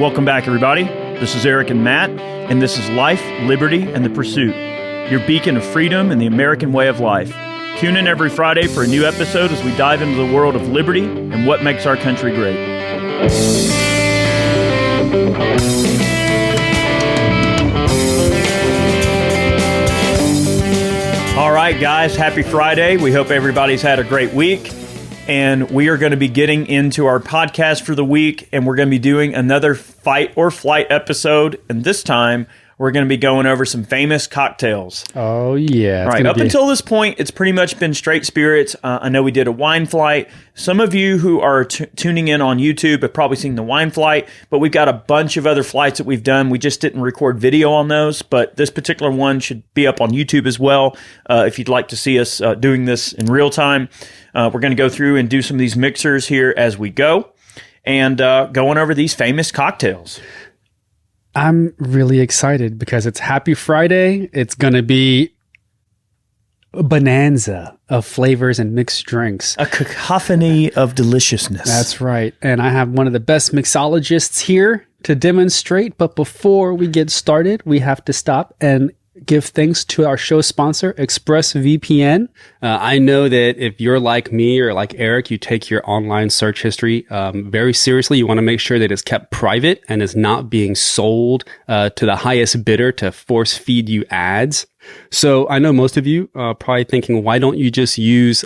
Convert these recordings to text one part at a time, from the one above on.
Welcome back, everybody. This is Eric and Matt, and this is Life, Liberty, and the Pursuit, your beacon of freedom and the American way of life. Tune in every Friday for a new episode as we dive into the world of liberty and what makes our country great. All right, guys, happy Friday. We hope everybody's had a great week. And we are going to be getting into our podcast for the week, and we're going to be doing another Fight or Flight episode. And this time, we're going to be going over some famous cocktails. Oh, yeah. All right. Up until this point, it's pretty much been straight spirits. I know we did a wine flight. Some of you who are tuning in on YouTube have probably seen the wine flight, but we've got a bunch of other flights that we've done. We just didn't record video on those, but this particular one should be up on YouTube as well if you'd like to see us doing this in real time. We're going to go through and do some of these mixers here as we go and going over these famous cocktails. I'm really excited because it's Happy Friday. It's going to be a bonanza of flavors and mixed drinks. A cacophony of deliciousness. That's right. And I have one of the best mixologists here to demonstrate. But before we get started, we have to stop and give thanks to our show sponsor, ExpressVPN. I know that if you're like me or like Eric, you take your online search history very seriously. You want to make sure that it's kept private and is not being sold to the highest bidder to force feed you ads. So I know most of you are probably thinking, why don't you just use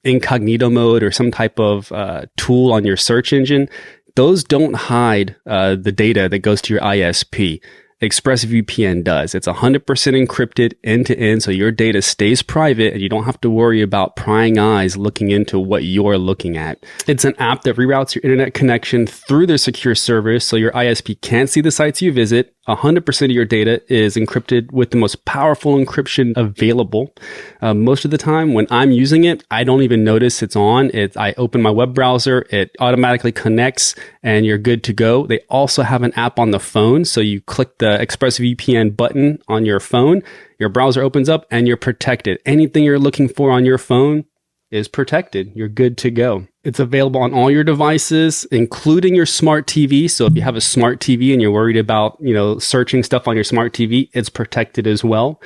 incognito mode or some type of tool on your search engine? Those don't hide the data that goes to your ISP. ExpressVPN does. It's 100% encrypted end to end, so your data stays private and you don't have to worry about prying eyes looking into what you're looking at. It's an app that reroutes your internet connection through their secure servers so your ISP can't see the sites you visit. 100% of your data is encrypted with the most powerful encryption available. Most of the time when I'm using it, I don't even notice it's on. I open my web browser, it automatically connects, and you're good to go. They also have an app on the phone, so you click the ExpressVPN button on your phone, your browser opens up, and you're protected. Anything you're looking for on your phone is protected. You're good to go. It's available on all your devices, including your smart TV. So if you have a smart TV and you're worried about, searching stuff on your smart TV, it's protected as well.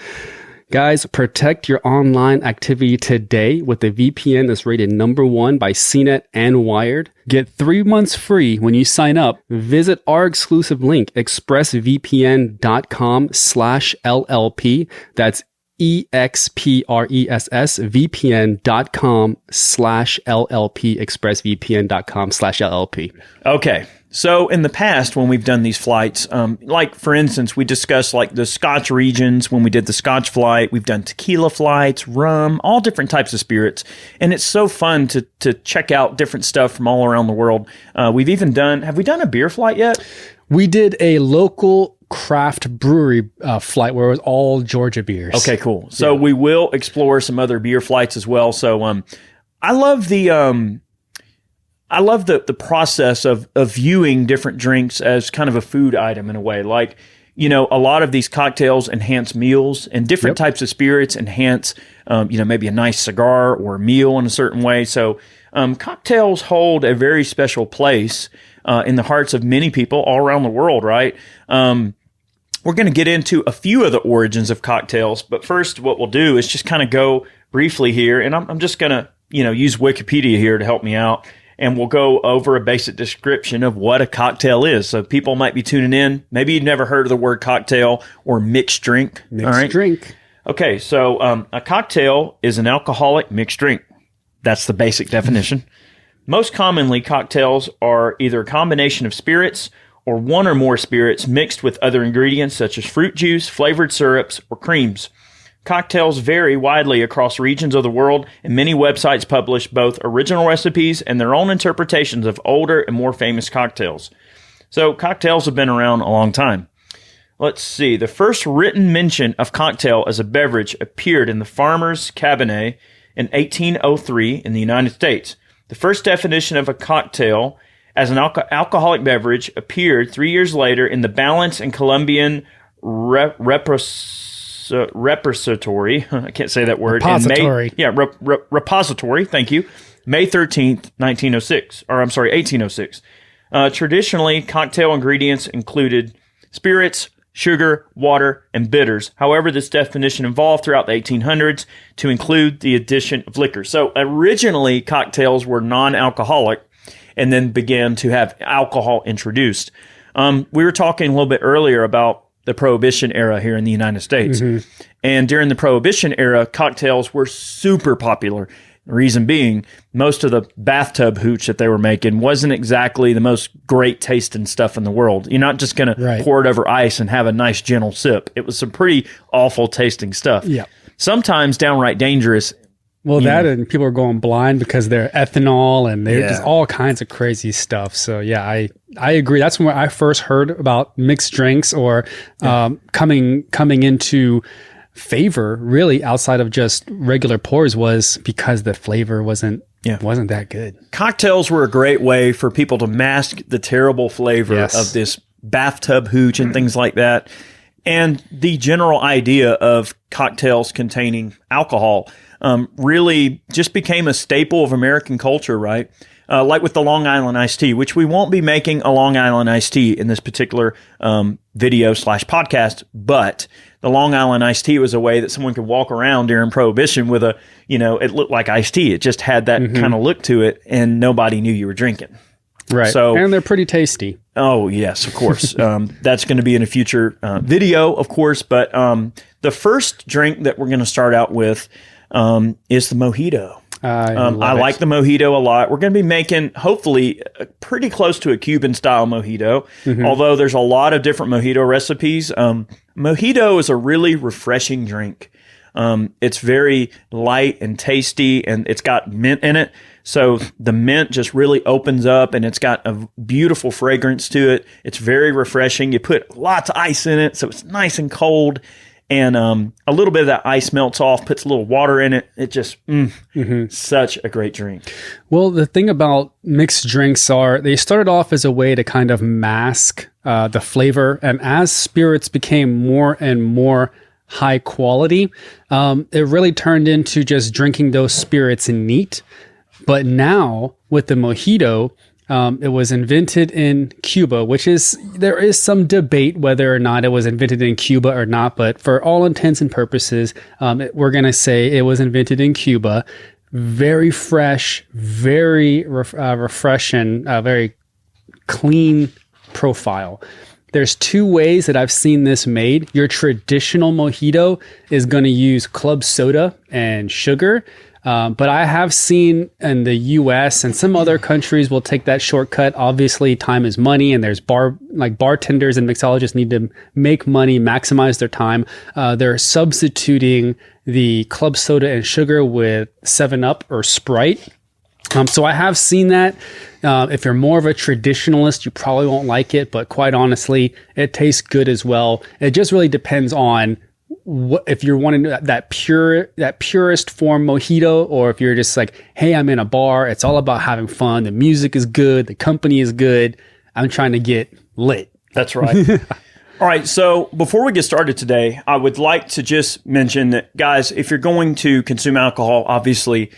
Guys, protect your online activity today with a VPN that's rated #1 by CNET and Wired. Get 3 months free when you sign up. Visit our exclusive link, expressvpn.com/LLP. That's expressvpn.com/LLP, expressvpn.com/LLP. Okay. So in the past, when we've done these flights, like for instance, we discussed like the Scotch regions when we did the Scotch flight. We've done tequila flights, rum, all different types of spirits. And it's so fun to check out different stuff from all around the world. Have we done a beer flight yet? We did a local craft brewery flight where it was all Georgia beers. Okay, cool. So we will explore some other beer flights as well. So I love the process of viewing different drinks as kind of a food item in a way. Like, a lot of these cocktails enhance meals, and different types of spirits enhance, maybe a nice cigar or a meal in a certain way. So cocktails hold a very special place in the hearts of many people all around the world, right? We're going to get into a few of the origins of cocktails, but first what we'll do is just kind of go briefly here, and I'm just going to, use Wikipedia here to help me out, and we'll go over a basic description of what a cocktail is. So people might be tuning in. Maybe you've never heard of the word cocktail or mixed drink. Mixed drink. Okay, so a cocktail is an alcoholic mixed drink. That's the basic definition. Most commonly, cocktails are either a combination of spirits or one or more spirits mixed with other ingredients such as fruit juice, flavored syrups, or creams. Cocktails vary widely across regions of the world, and many websites publish both original recipes and their own interpretations of older and more famous cocktails. So cocktails have been around a long time. Let's see. The first written mention of cocktail as a beverage appeared in the Farmer's Cabinet in 1803 in the United States. The first definition of a cocktail as an alcoholic beverage appeared 3 years later in the Balance and Columbian Repository. I can't say that word. Repository. Repository. Thank you. May 13th, 1806. Traditionally, cocktail ingredients included spirits, sugar, water, and bitters. However, this definition evolved throughout the 1800s to include the addition of liquor. So originally, cocktails were non-alcoholic and then began to have alcohol introduced. We were talking a little bit earlier about the Prohibition era here in the United States. Mm-hmm. And during the Prohibition era, cocktails were super popular. The reason being, most of the bathtub hooch that they were making wasn't exactly the most great tasting stuff in the world. You're not just going to pour it over ice and have a nice gentle sip. It was some pretty awful tasting stuff. Yeah. Sometimes downright dangerous. Well, and people are going blind because they're ethanol and they're just all kinds of crazy stuff. So yeah, I agree. That's when I first heard about mixed drinks or coming into favor really outside of just regular pours was because the flavor wasn't that good. Cocktails were a great way for people to mask the terrible flavor of this bathtub hooch and things like that. And the general idea of cocktails containing alcohol really just became a staple of American culture, right? Like with the Long Island iced tea, which we won't be making a Long Island iced tea in this particular video/podcast, but the Long Island iced tea was a way that someone could walk around during Prohibition with it looked like iced tea. It just had that kind of look to it, and nobody knew you were drinking. Right. So, and they're pretty tasty. Oh, yes, of course. That's going to be in a future video, of course. But the first drink that we're going to start out with is the Mojito. I like the Mojito a lot. We're going to be making, hopefully, pretty close to a Cuban-style Mojito, although there's a lot of different Mojito recipes. Mojito is a really refreshing drink. It's very light and tasty, and it's got mint in it. So the mint just really opens up, and it's got a beautiful fragrance to it. It's very refreshing. You put lots of ice in it, so it's nice and cold. And a little bit of that ice melts off, puts a little water in it. It just, such a great drink. Well, the thing about mixed drinks they started off as a way to kind of mask the flavor. And as spirits became more and more high quality, it really turned into just drinking those spirits neat. But now with the Mojito, it was invented in Cuba, there is some debate whether or not it was invented in Cuba or not, but for all intents and purposes, we're going to say it was invented in Cuba. Very fresh, very refreshing, very clean profile. There's two ways that I've seen this made. Your traditional Mojito is going to use club soda and sugar. But I have seen in the US and some other countries will take that shortcut. Obviously, time is money, and there's bartenders and mixologists need to make money, maximize their time. They're substituting the club soda and sugar with 7-Up or Sprite. So I have seen that. If you're more of a traditionalist, you probably won't like it, but quite honestly, it tastes good as well. It just really depends on if you're wanting that purest form Mojito, or if you're just like, hey, I'm in a bar, it's all about having fun, the music is good, the company is good, I'm trying to get lit. That's right. All right, so before we get started today, I would like to just mention that, guys, if you're going to consume alcohol, obviously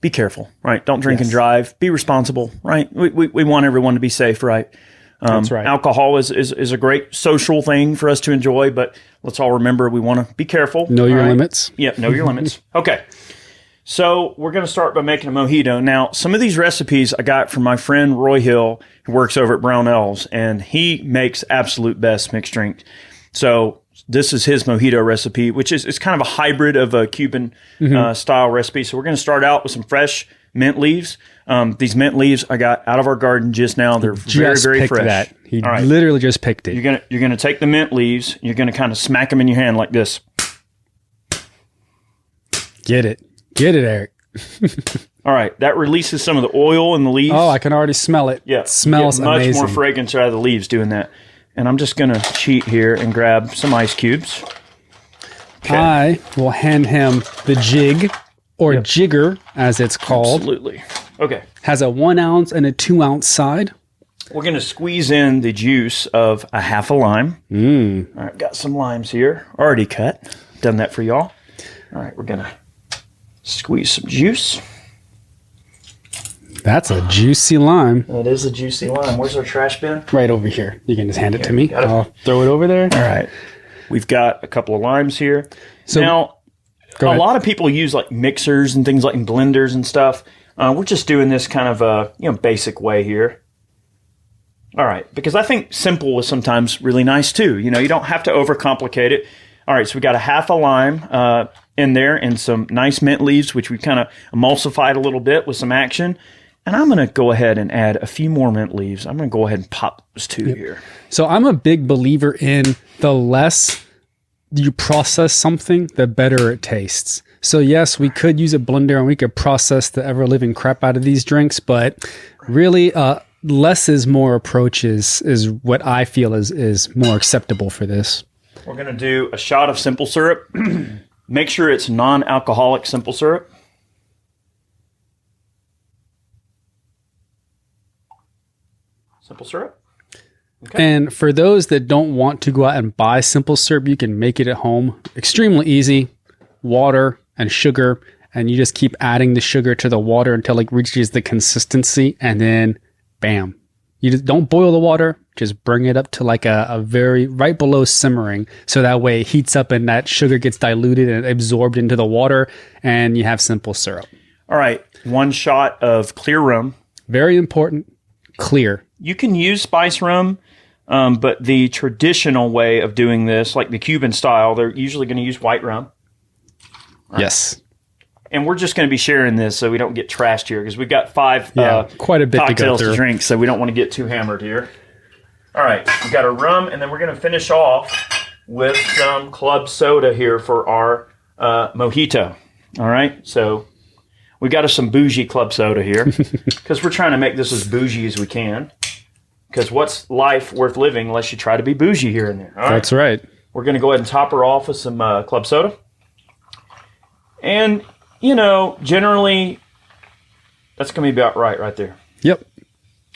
be careful, right? Don't drink and drive. Be responsible, right? We want everyone to be safe, right? That's right. Alcohol is a great social thing for us to enjoy, but let's all remember we want to be careful. Know your limits. Yeah, know your limits. Okay. So we're going to start by making a Mojito. Now, some of these recipes I got from my friend Roy Hill, who works over at Brownells, and he makes absolute best mixed drink. So this is his Mojito recipe, which is kind of a hybrid of a Cuban style recipe. So we're going to start out with some fresh mint leaves. These mint leaves I got out of our garden just now. They're very fresh. That. He literally just picked it. You're gonna take the mint leaves. You're gonna kind of smack them in your hand like this. Get it, Eric. All right, that releases some of the oil in the leaves. Oh, I can already smell it. Yeah, it smells much amazing. more fragrance out of the leaves doing that. And I'm just gonna cheat here and grab some ice cubes. Okay. I will hand him the jig. Or jigger, as it's called. Absolutely. Okay. Has a 1 ounce and a 2 ounce side. We're going to squeeze in the juice of a half a lime. All right, got some limes here, already cut. Done that for y'all. All right, we're going to squeeze some juice. That's a juicy lime. It is a juicy lime. Where's our trash bin? Right over here. You can just hand it to me. got it. I'll throw it over there. All right. We've got a couple of limes here. So now, go ahead. a lot of people use like mixers and things like blenders and stuff. We're just doing this kind of a basic way here. All right, because I think simple is sometimes really nice too. You don't have to overcomplicate it. All right, so we got a half a lime in there and some nice mint leaves, which we kind of emulsified a little bit with some action. And I'm going to go ahead and add a few more mint leaves. I'm going to go ahead and pop those two here. So I'm a big believer in the less you process something, the better it tastes. So yes, we could use a blender and we could process the ever-living crap out of these drinks, but really less is more approach is what I feel is more acceptable for this. We're going to do a shot of simple syrup. Make sure it's non-alcoholic simple syrup. Simple syrup. Okay. And for those that don't want to go out and buy simple syrup, you can make it at home. Extremely easy. Water and sugar, and you just keep adding the sugar to the water until it reaches the consistency, and then bam. You just don't boil the water, just bring it up to like a very right below simmering, so that way it heats up and that sugar gets diluted and absorbed into the water, and you have simple syrup. All right, 1 shot of clear rum. Very important, clear. You can use spice rum, but the traditional way of doing this, like the Cuban style, they're usually going to use white rum. Right. Yes. And we're just going to be sharing this so we don't get trashed here because we've got 5 quite a bit cocktails to go through. drink, so we don't want to get too hammered here. All right, we got a rum, and then we're going to finish off with some club soda here for our mojito. All right, so we got us some bougie club soda here because we're trying to make this as bougie as we can. Because what's life worth living unless you try to be bougie here and there? All right. That's right. We're going to go ahead and top her off with some club soda. And, generally, that's going to be about right there. Yep.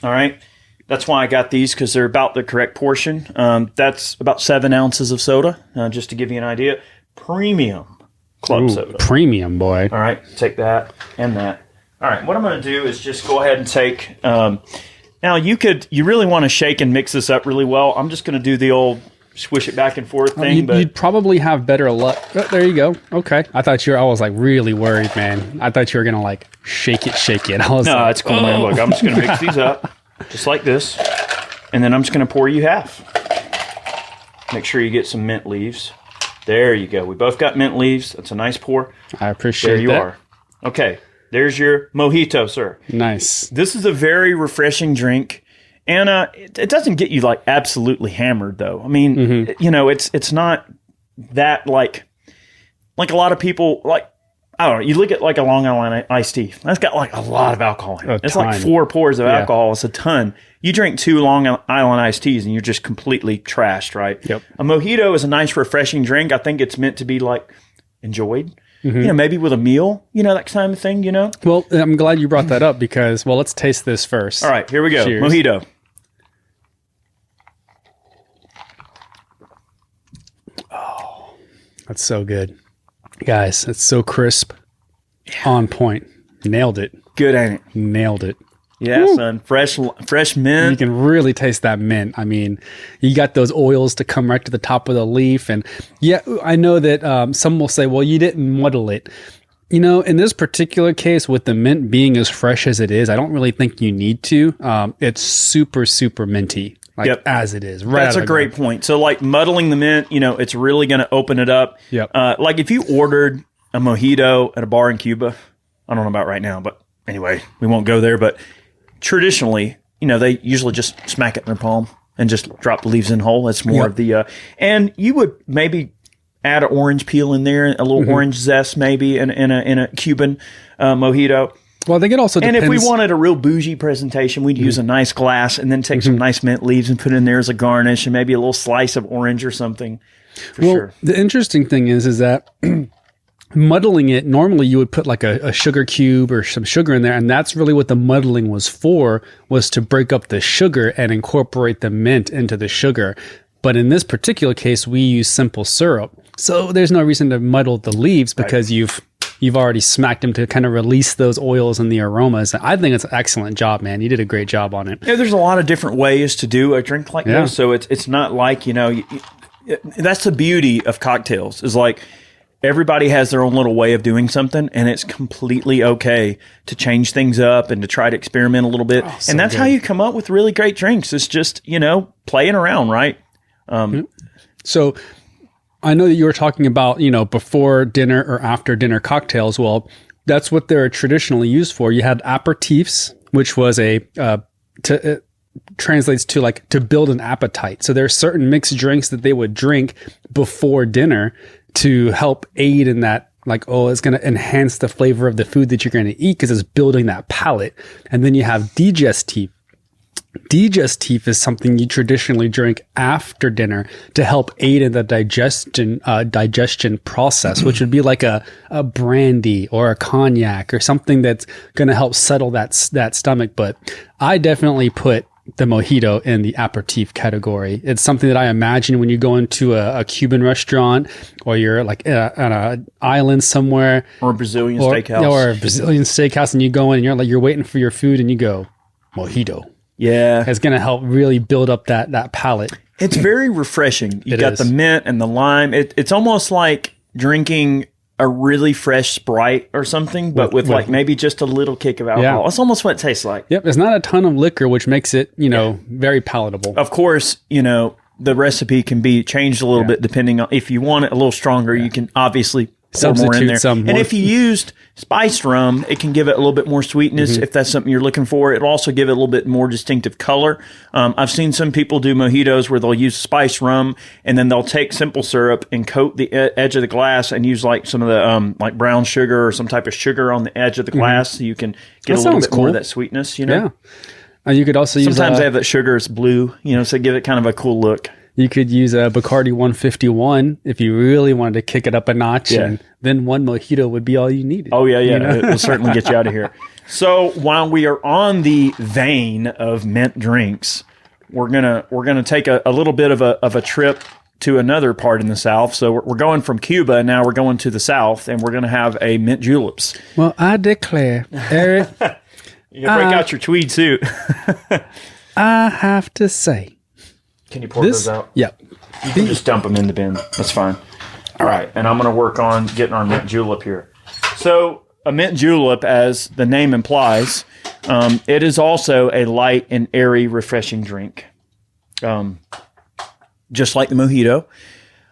All right. That's why I got these, because they're about the correct portion. That's about 7 ounces of soda, just to give you an idea. Premium club soda. Premium, boy. All right. Take that and that. All right. What I'm going to do is just go ahead and take... now, you really want to shake and mix this up really well. I'm just going to do the old swish it back and forth thing. You'd probably have better luck. Oh, there you go. Okay. I was like really worried, man. I thought you were going to like shake it. I was No, it's cool, man. Look, I'm just going to mix these up just like this. And then I'm just going to pour you half. Make sure you get some mint leaves. There you go. We both got mint leaves. That's a nice pour. I appreciate that. There you are. Okay. There's your mojito, sir. Nice. This is a very refreshing drink, and it doesn't get you like absolutely hammered though. I mean, it's not that like a lot of people like. I don't know. You look at like a Long Island iced tea. That's got like a lot of alcohol in it. It's like 4 pours of alcohol. It's a ton. You drink 2 Long Island iced teas and you're just completely trashed, right? Yep. A mojito is a nice, refreshing drink. I think it's meant to be like enjoyed. Maybe with a meal, that kind of thing, Well, I'm glad you brought that up because, let's taste this first. All right, here we go. Cheers. Mojito. Oh, that's so good. Guys, it's so crisp. On point. Nailed it. Good, ain't it? Nailed it. Yeah, son. Fresh mint. You can really taste that mint. I mean, you got those oils to come right to the top of the leaf. And yeah, I know that some will say, well, you didn't muddle it. In this particular case, with the mint being as fresh as it is, I don't really think you need to. It's super, super minty. As it is. Right. That's a great point. So like muddling the mint, it's really going to open it up. Yep. Like if you ordered a mojito at a bar in Cuba, I don't know about right now, but anyway, we won't go there. But traditionally, they usually just smack it in their palm and just drop the leaves in whole. It's more of the, and you would maybe add an orange peel in there, a little orange zest maybe in a Cuban mojito. Well, I think it also depends. And if we wanted a real bougie presentation, we'd use a nice glass and then take some nice mint leaves and put in there as a garnish and maybe a little slice of orange or something. For sure. The interesting thing is that muddling it, normally you would put like a sugar cube or some sugar in there. And that's really what the muddling was for, was to break up the sugar and incorporate the mint into the sugar. But in this particular case, we use simple syrup. So there's no reason to muddle the leaves because you've you've already smacked them to kind of release those oils and the aromas. I think it's an excellent job, man. You did a great job on it. Yeah, there's a lot of different ways to do a drink like this. So it's not like, that's the beauty of cocktails is like everybody has their own little way of doing something, and it's completely okay to change things up and to try to experiment a little bit. And that's how you come up with really great drinks. It's just, playing around, right? So I know that you were talking about, before dinner or after dinner cocktails. Well, that's what they're traditionally used for. You had aperitifs, which was it translates to like to build an appetite. So there are certain mixed drinks that they would drink before dinner to help aid in that, like, it's going to enhance the flavor of the food that you're going to eat because it's building that palate. And then you have digestif. Digestif is something you traditionally drink after dinner to help aid in the digestion process, which would be like a brandy or a cognac or something that's going to help settle that stomach. But I definitely put the mojito in the aperitif category. It's something that I imagine when you go into a Cuban restaurant or you're like on an island somewhere or a Brazilian steakhouse and you go in and you're waiting for your food and you go mojito. Yeah. It's going to help really build up that palate. It's very refreshing. You got the mint and the lime. It's almost like drinking a really fresh Sprite or something, but with like maybe just a little kick of alcohol. Yeah. That's almost what it tastes like. Yep. There's not a ton of liquor, which makes it, very palatable. Of course, the recipe can be changed a little bit depending on if you want it a little stronger, you can obviously pour more in there. And if you used spiced rum, it can give it a little bit more sweetness if that's something you're looking for. It'll also give it a little bit more distinctive color. I've seen some people do mojitos where they'll use spiced rum and then they'll take simple syrup and coat the edge of the glass and use like some of the like brown sugar or some type of sugar on the edge of the glass so you can get a little bit more of that sweetness, Yeah. You could also use... Sometimes they have that sugar, it's blue, so give it kind of a cool look. You could use a Bacardi 151 if you really wanted to kick it up a notch, and then one mojito would be all you needed. Oh, yeah. It will certainly get you out of here. So while we are on the vein of mint drinks, we're gonna take a little bit of a trip to another part in the South. So we're going from Cuba, now we're going to the South, and we're going to have a mint juleps. Well, I declare, Eric... You can break out your tweed suit. I have to say... Can you pour those out? Yeah. You can just dump them in the bin. That's fine. All right. And I'm going to work on getting our mint julep here. So a mint julep, as the name implies, it is also a light and airy, refreshing drink. Just like the mojito.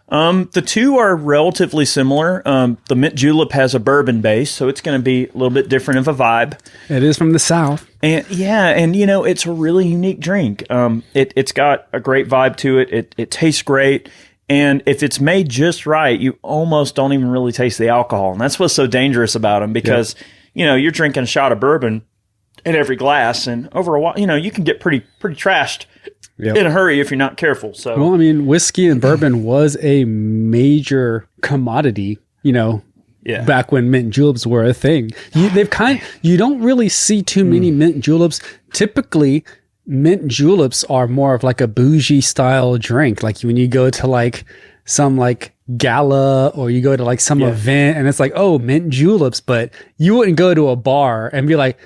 The two are relatively similar. The mint julep has a bourbon base, so it's going to be a little bit different of a vibe. It is from the South. And it's a really unique drink. It's got a great vibe to it. It tastes great. And if it's made just right, you almost don't even really taste the alcohol. And that's what's so dangerous about them because, you're drinking a shot of bourbon in every glass. And over a while, you can get pretty trashed in a hurry if you're not careful. So, well, I mean, whiskey and bourbon was a major commodity, back when mint juleps were a thing. You don't really see too many mint juleps. Typically, mint juleps are more of like a bougie style drink. Like when you go to like some like gala or you go to like some event and it's like, oh, mint juleps. But you wouldn't go to a bar and be like,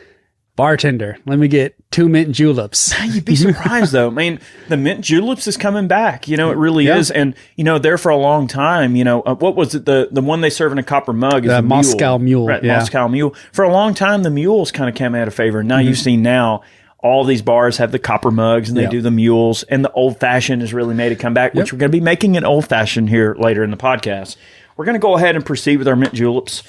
bartender, let me get 2 mint juleps. You'd be surprised though. I mean, the mint juleps is coming back. It really is. And, there for a long time, what was it? The one they serve in a copper mug is the Moscow Mule. Right, Moscow Mule. For a long time, the mules kind of came out of favor. Now you've seen now all these bars have the copper mugs and they do the mules. And the old fashioned has really made a comeback, which we're going to be making an old fashioned here later in the podcast. We're going to go ahead and proceed with our mint juleps.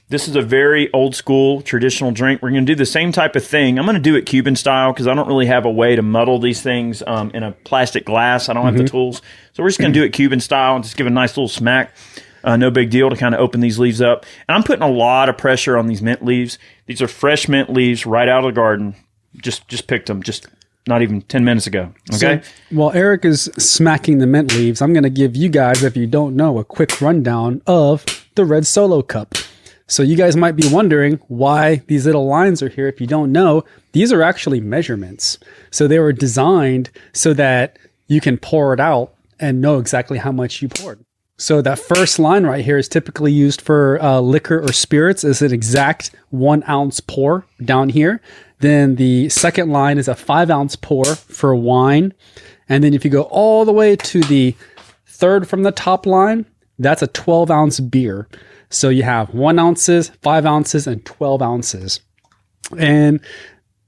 This is a very old school traditional drink. We're going to do the same type of thing. I'm going to do it Cuban style because I don't really have a way to muddle these things in a plastic glass. I don't have the tools. So we're just going to do it Cuban style and just give a nice little smack. No big deal to kind of open these leaves up. And I'm putting a lot of pressure on these mint leaves. These are fresh mint leaves right out of the garden. Just picked them just not even 10 minutes ago. Okay. So, while Eric is smacking the mint leaves, I'm going to give you guys, if you don't know, a quick rundown of the Red Solo Cup. So you guys might be wondering why these little lines are here. If you don't know, these are actually measurements. So they were designed so that you can pour it out and know exactly how much you poured. So that first line right here is typically used for liquor or spirits. Is an exact 1 ounce pour down here. Then the second line is a 5 ounce pour for wine. And then if you go all the way to the third from the top line, that's a 12 ounce beer. So you have 1 ounces, 5 ounces, and 12 ounces. And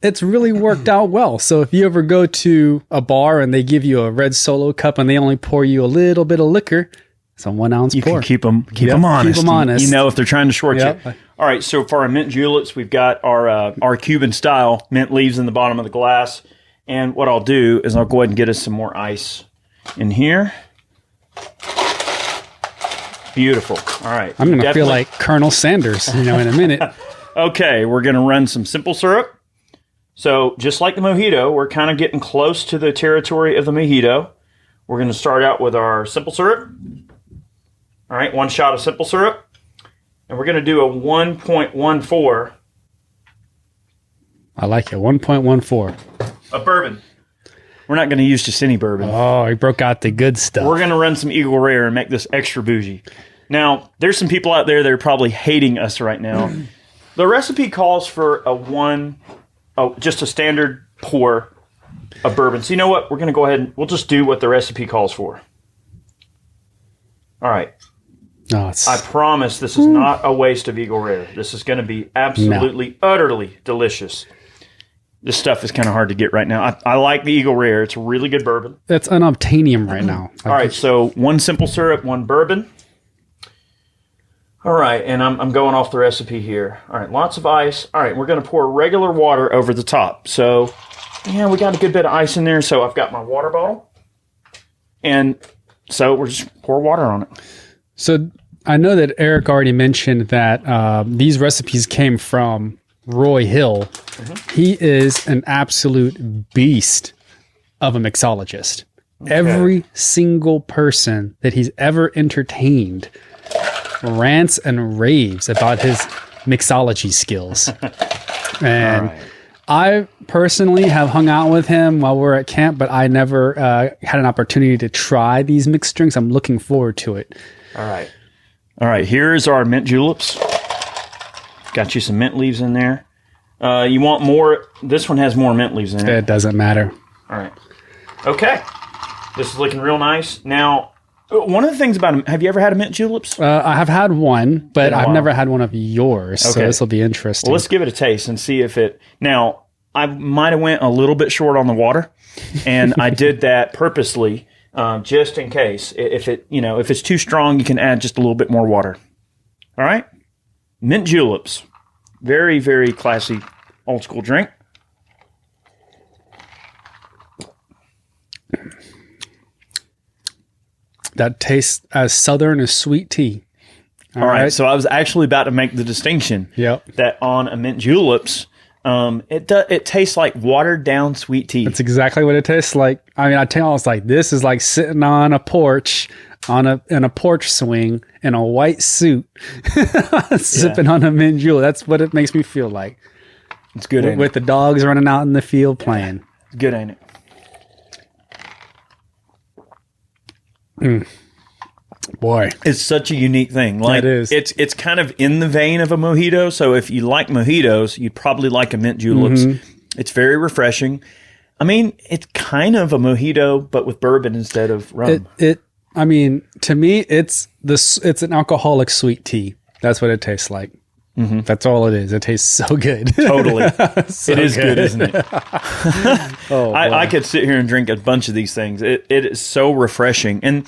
it's really worked out well. So if you ever go to a bar and they give you a red Solo cup and they only pour you a little bit of liquor, it's a 1 ounce You pour. can keep them honest. Keep them honest. You know if they're trying to short Yep. you. All right, so for our mint juleps, we've got our Cuban style mint leaves in the bottom of the glass. And what I'll do is I'll go ahead and get us some more ice in here. Beautiful. All right. I'm going to feel like Colonel Sanders, in a minute. Okay, we're going to run some simple syrup. So just like the mojito, we're kind of getting close to the territory of the mojito. We're going to start out with our simple syrup. All right, 1 shot of simple syrup. And we're going to do a 1.14. I like it. 1.14. Of bourbon. We're not going to use just any bourbon. Oh, he broke out the good stuff. We're going to run some Eagle Rare and make this extra bougie. Now, there's some people out there that are probably hating us right now. The recipe calls for just a standard pour of bourbon. So you know what? We're going to go ahead and we'll just do what the recipe calls for. All right. Oh, I promise this is not a waste of Eagle Rare. This is going to be absolutely, utterly delicious. This stuff is kind of hard to get right now. I like the Eagle Rare. It's a really good bourbon. It's unobtainium right now. All right, so 1 simple syrup, 1 bourbon. All right, and I'm going off the recipe here. All right, lots of ice. All right, we're going to pour regular water over the top. So, yeah, we got a good bit of ice in there. So I've got my water bottle. And so we're just pour water on it. So I know that Eric already mentioned that these recipes came from Roy Hill. Mm-hmm. He is an absolute beast of a mixologist. Okay. Every single person that he's ever entertained rants and raves about his mixology skills. And I personally have hung out with him while we're at camp, but I never had an opportunity to try these mixed drinks. I'm looking forward to it. All right, here's our mint juleps. Got you some mint leaves in there. You want more? This one has more mint leaves in it. It doesn't matter. All right. Okay. This is looking real nice. Now, one of the things about them, have you ever had a mint juleps? I have had one, but I've never had one of yours. Okay. So this will be interesting. Well, let's give it a taste and see if it... Now, I might have went a little bit short on the water, and I did that purposely just in case. If it's too strong, you can add just a little bit more water. All right? Mint juleps. Very, very classy old school drink. That tastes as southern as sweet tea. All right. So I was actually about to make the distinction that on a mint juleps, it tastes like watered down sweet tea. That's exactly what it tastes like. I mean, I tell you, I was like, this is like sitting on a porch in a porch swing in a white suit, sipping on a mint julep. That's what it makes me feel like. It's good, ain't it? With the dogs running out in the field playing. It's good, ain't it? Boy, it's such a unique thing. Like, it is. It's kind of in the vein of a mojito. So if you like mojitos, you'd probably like a mint juleps. Mm-hmm. It's very refreshing. I mean, it's kind of a mojito, but with bourbon instead of rum. I mean, to me, it's an alcoholic sweet tea. That's what it tastes like. Mm-hmm. That's all it is. It tastes so good. Totally. So it is good, isn't it? I could sit here and drink a bunch of these things. It is so refreshing. And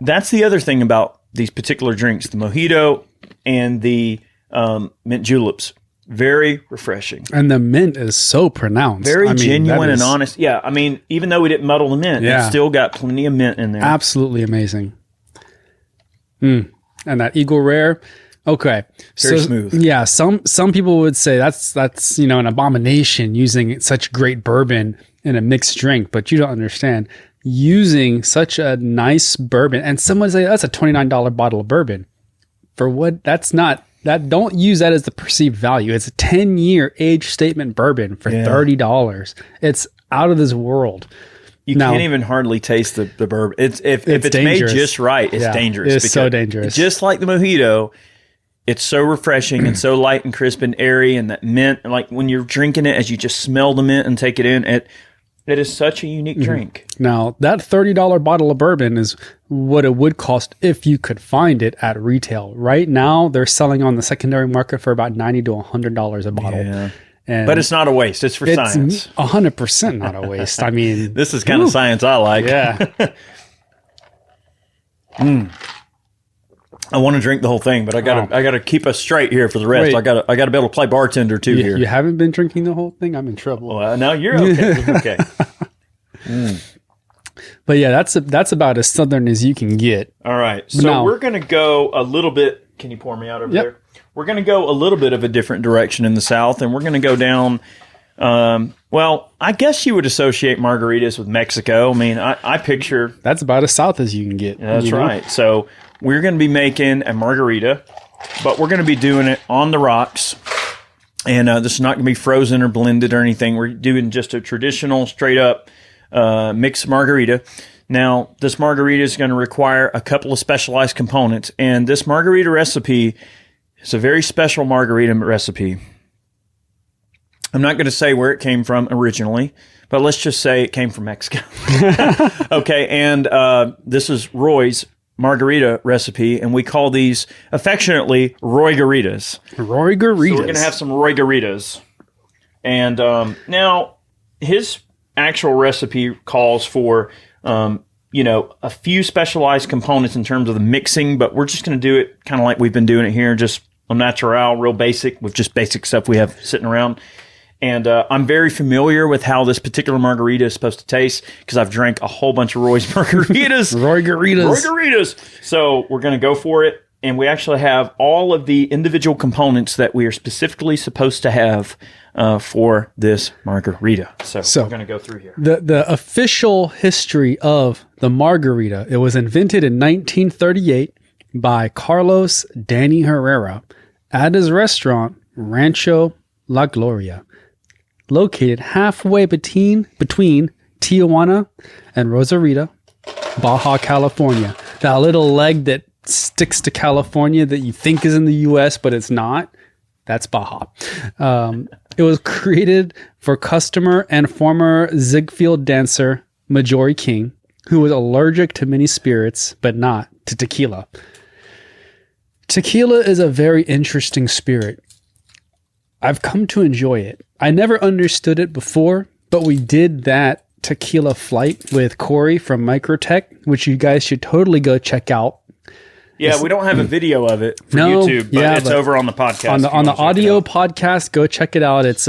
that's the other thing about these particular drinks, the mojito and the mint juleps. Very refreshing. And the mint is so pronounced. Very genuine and honest. Yeah, I mean, even though we didn't muddle the mint, it's still got plenty of mint in there. Absolutely amazing. And that Eagle Rare... Okay. Very smooth. Yeah. Some people would say that's an abomination using such great bourbon in a mixed drink, but you don't understand using such a nice bourbon. And someone would say that's a $29 bottle of bourbon. For what? Don't use that as the perceived value. It's a 10-year age statement bourbon for $30. It's out of this world. You Now- can't even hardly taste the bourbon. If it's made dangerous. just right, it's Yeah, dangerous. it's so because dangerous. Just like the mojito, it's so refreshing and so light and crisp and airy, and that mint, like when you're drinking it, as you just smell the mint and take it in, it is such a unique drink. Now, that $30 bottle of bourbon is what it would cost if you could find it at retail. Right now, they're selling on the secondary market for about $90 to $100 a bottle. Yeah. And But it's not a waste. It's for science. 100% not a waste. I mean, This is kind of science I like. yeah. I want to drink the whole thing, but I gotta keep us straight here for the rest. Wait. I gotta be able to play bartender too here. You haven't been drinking the whole thing? I'm in trouble. Well, now you're okay. Okay. But yeah, that's about as southern as you can get. All right. So Now- we're gonna go a little bit. Can you pour me out over Yep. there? We're gonna go a little bit of a different direction in the South, and we're gonna go down. Well, I guess you would associate margaritas with Mexico. I mean, I picture. That's about as south as you can get. That's you know? right. So we're going to be making a margarita, but we're going to be doing it on the rocks. And this is not going to be frozen or blended or anything. We're doing just a traditional, straight up mixed margarita. Now, this margarita is going to require a couple of specialized components. And this margarita recipe is a very special margarita recipe. I'm not going to say where it came from originally, but let's just say it came from Mexico. Okay, and this is Roy's margarita recipe, and we call these affectionately Roy-garitas. Roy-garitas. So we're going to have some Roy-garitas. And now, his actual recipe calls for, a few specialized components in terms of the mixing, but we're just going to do it kind of like we've been doing it here, just au natural, real basic, with just basic stuff we have sitting around. And I'm very familiar with how this particular margarita is supposed to taste because I've drank a whole bunch of Roy's margaritas. Roy-garitas. So we're going to go for it. And we actually have all of the individual components that we are specifically supposed to have for this margarita. So we're going to go through here. The official history of the margarita, it was invented in 1938 by Carlos Danny Herrera at his restaurant, Rancho La Gloria, located halfway between Tijuana and Rosarito, Baja California. That little leg that sticks to California that you think is in the U.S., but it's not. That's Baja. It was created for customer and former Ziegfeld dancer Majori King, who was allergic to many spirits, but not to tequila. Tequila is a very interesting spirit. I've come to enjoy it. I never understood it before, but we did that tequila flight with Corey from Microtech, which you guys should totally go check out. Yeah, we don't have a video of it for No, YouTube, but yeah, it's but over on the podcast. On the if you wanna check it audio out. podcast, go check it out. It's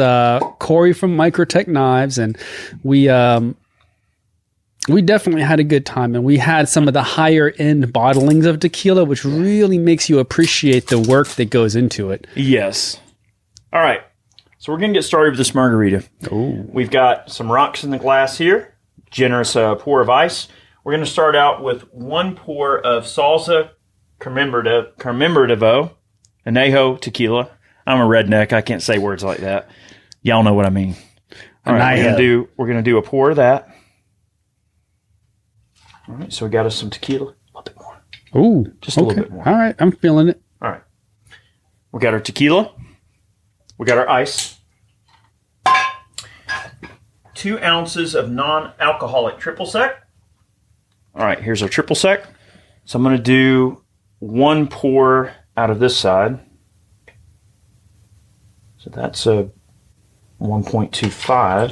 Corey from Microtech Knives, and we definitely had a good time, and we had some of the higher end bottlings of tequila, which really makes you appreciate the work that goes into it. Yes. All right. So we're going to get started with this margarita. Ooh. We've got some rocks in the glass here. Generous pour of ice. We're going to start out with 1 pour of Salsa Commemorativo Anejo Tequila. I'm a redneck. I can't say words like that. Y'all know what I mean. All right. We're going to do a pour of that. All right. So we got us some tequila. A little bit more. Ooh. Just a little bit more. All right. I'm feeling it. All right. We got our tequila. We got our ice. 2 ounces of non-alcoholic triple sec. All right, here's our triple sec. So I'm going to do 1 pour out of this side. So that's a 1.25. And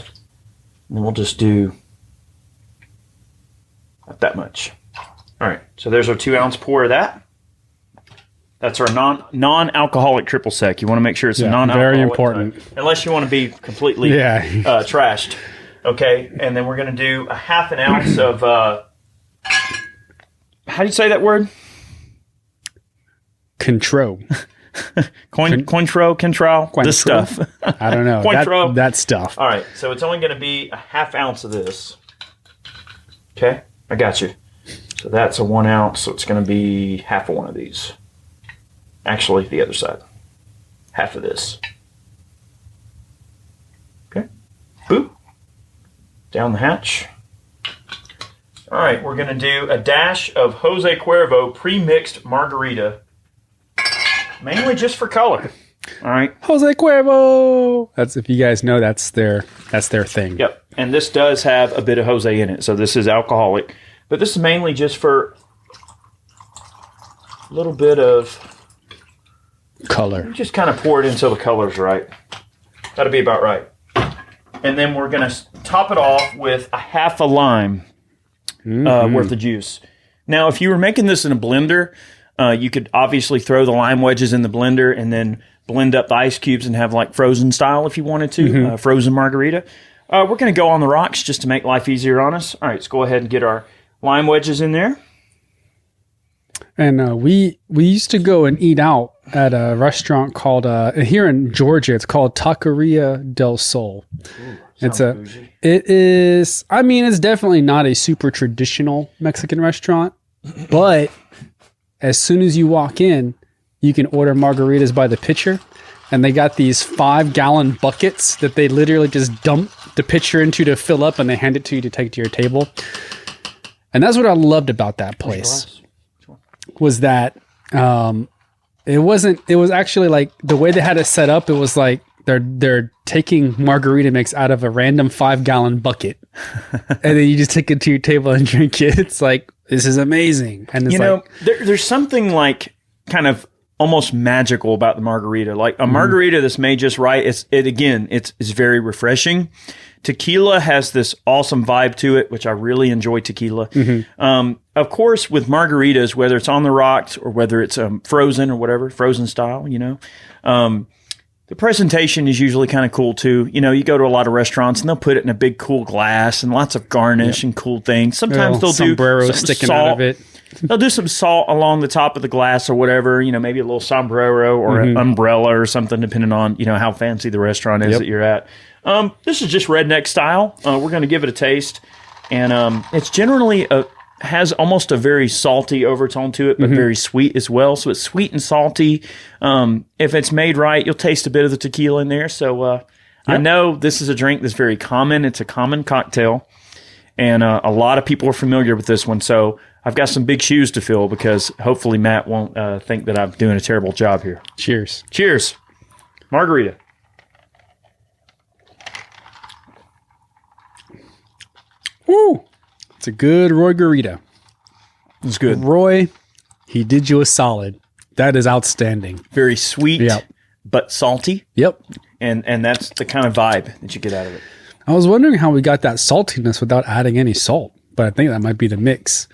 then we'll just do not that much. All right, so there's our 2 ounce pour of that. That's our non-alcoholic triple sec. You want to make sure it's a non-alcoholic. Very important. Unless you want to be completely trashed. Okay, and then we're going to do a half an ounce of, how do you say that word? Contro. Cointreau? This stuff. I don't know. Cointreau. That stuff. All right, so it's only going to be a half ounce of this. Okay, I got you. So that's a 1 ounce, so it's going to be half of one of these. Actually, the other side. Half of this. Okay. Boop. Down the hatch. All right, we're going to do a dash of Jose Cuervo pre-mixed margarita, mainly just for color. All right. Jose Cuervo. That's, if you guys know, that's their thing. Yep. And this does have a bit of Jose in it, so this is alcoholic. But this is mainly just for a little bit of color. Just kind of pour it until the color's right. That'll be about right. And then we're going to top it off with a half a lime worth of juice. Now, if you were making this in a blender, you could obviously throw the lime wedges in the blender and then blend up the ice cubes and have like frozen style if you wanted to, frozen margarita. We're going to go on the rocks just to make life easier on us. All right, let's go ahead and get our lime wedges in there. And we used to go and eat out at a restaurant called here in Georgia. It's called Taqueria del Sol. Ooh, it is. I mean, it's definitely not a super traditional Mexican restaurant, but as soon as you walk in, you can order margaritas by the pitcher, and they got these 5-gallon buckets that they literally just dump the pitcher into to fill up, and they hand it to you to take to your table. And that's what I loved about that place. Was that it was actually like the way they had it set up, it was like they're taking margarita mix out of a random 5-gallon bucket and then you just take it to your table and drink it. It's like, this is amazing. And it's there's something like kind of almost magical about the margarita. Like a margarita that's made just right, it's very refreshing. Tequila has this awesome vibe to it, which I really enjoy tequila. Of course, with margaritas, whether it's on the rocks or whether it's frozen or whatever, frozen style, the presentation is usually kind of cool too. You go to a lot of restaurants and they'll put it in a big cool glass and lots of garnish and cool things. Sometimes they'll do some sticking salt out of it. They'll do some salt along the top of the glass or whatever, maybe a little sombrero or an umbrella or something, depending on, how fancy the restaurant is that you're at. This is just redneck style. We're going to give it a taste. And it's generally has almost a very salty overtone to it, but very sweet as well. So it's sweet and salty. If it's made right, you'll taste a bit of the tequila in there. So I know this is a drink that's very common. It's a common cocktail. And a lot of people are familiar with this one. So I've got some big shoes to fill because hopefully Matt won't think that I'm doing a terrible job here. Cheers. Cheers. Margarita. Woo! It's a good Roy Garita. It's good. Roy, he did you a solid. That is outstanding. Very sweet, but salty. Yep. And that's the kind of vibe that you get out of it. I was wondering how we got that saltiness without adding any salt, but I think that might be the mix.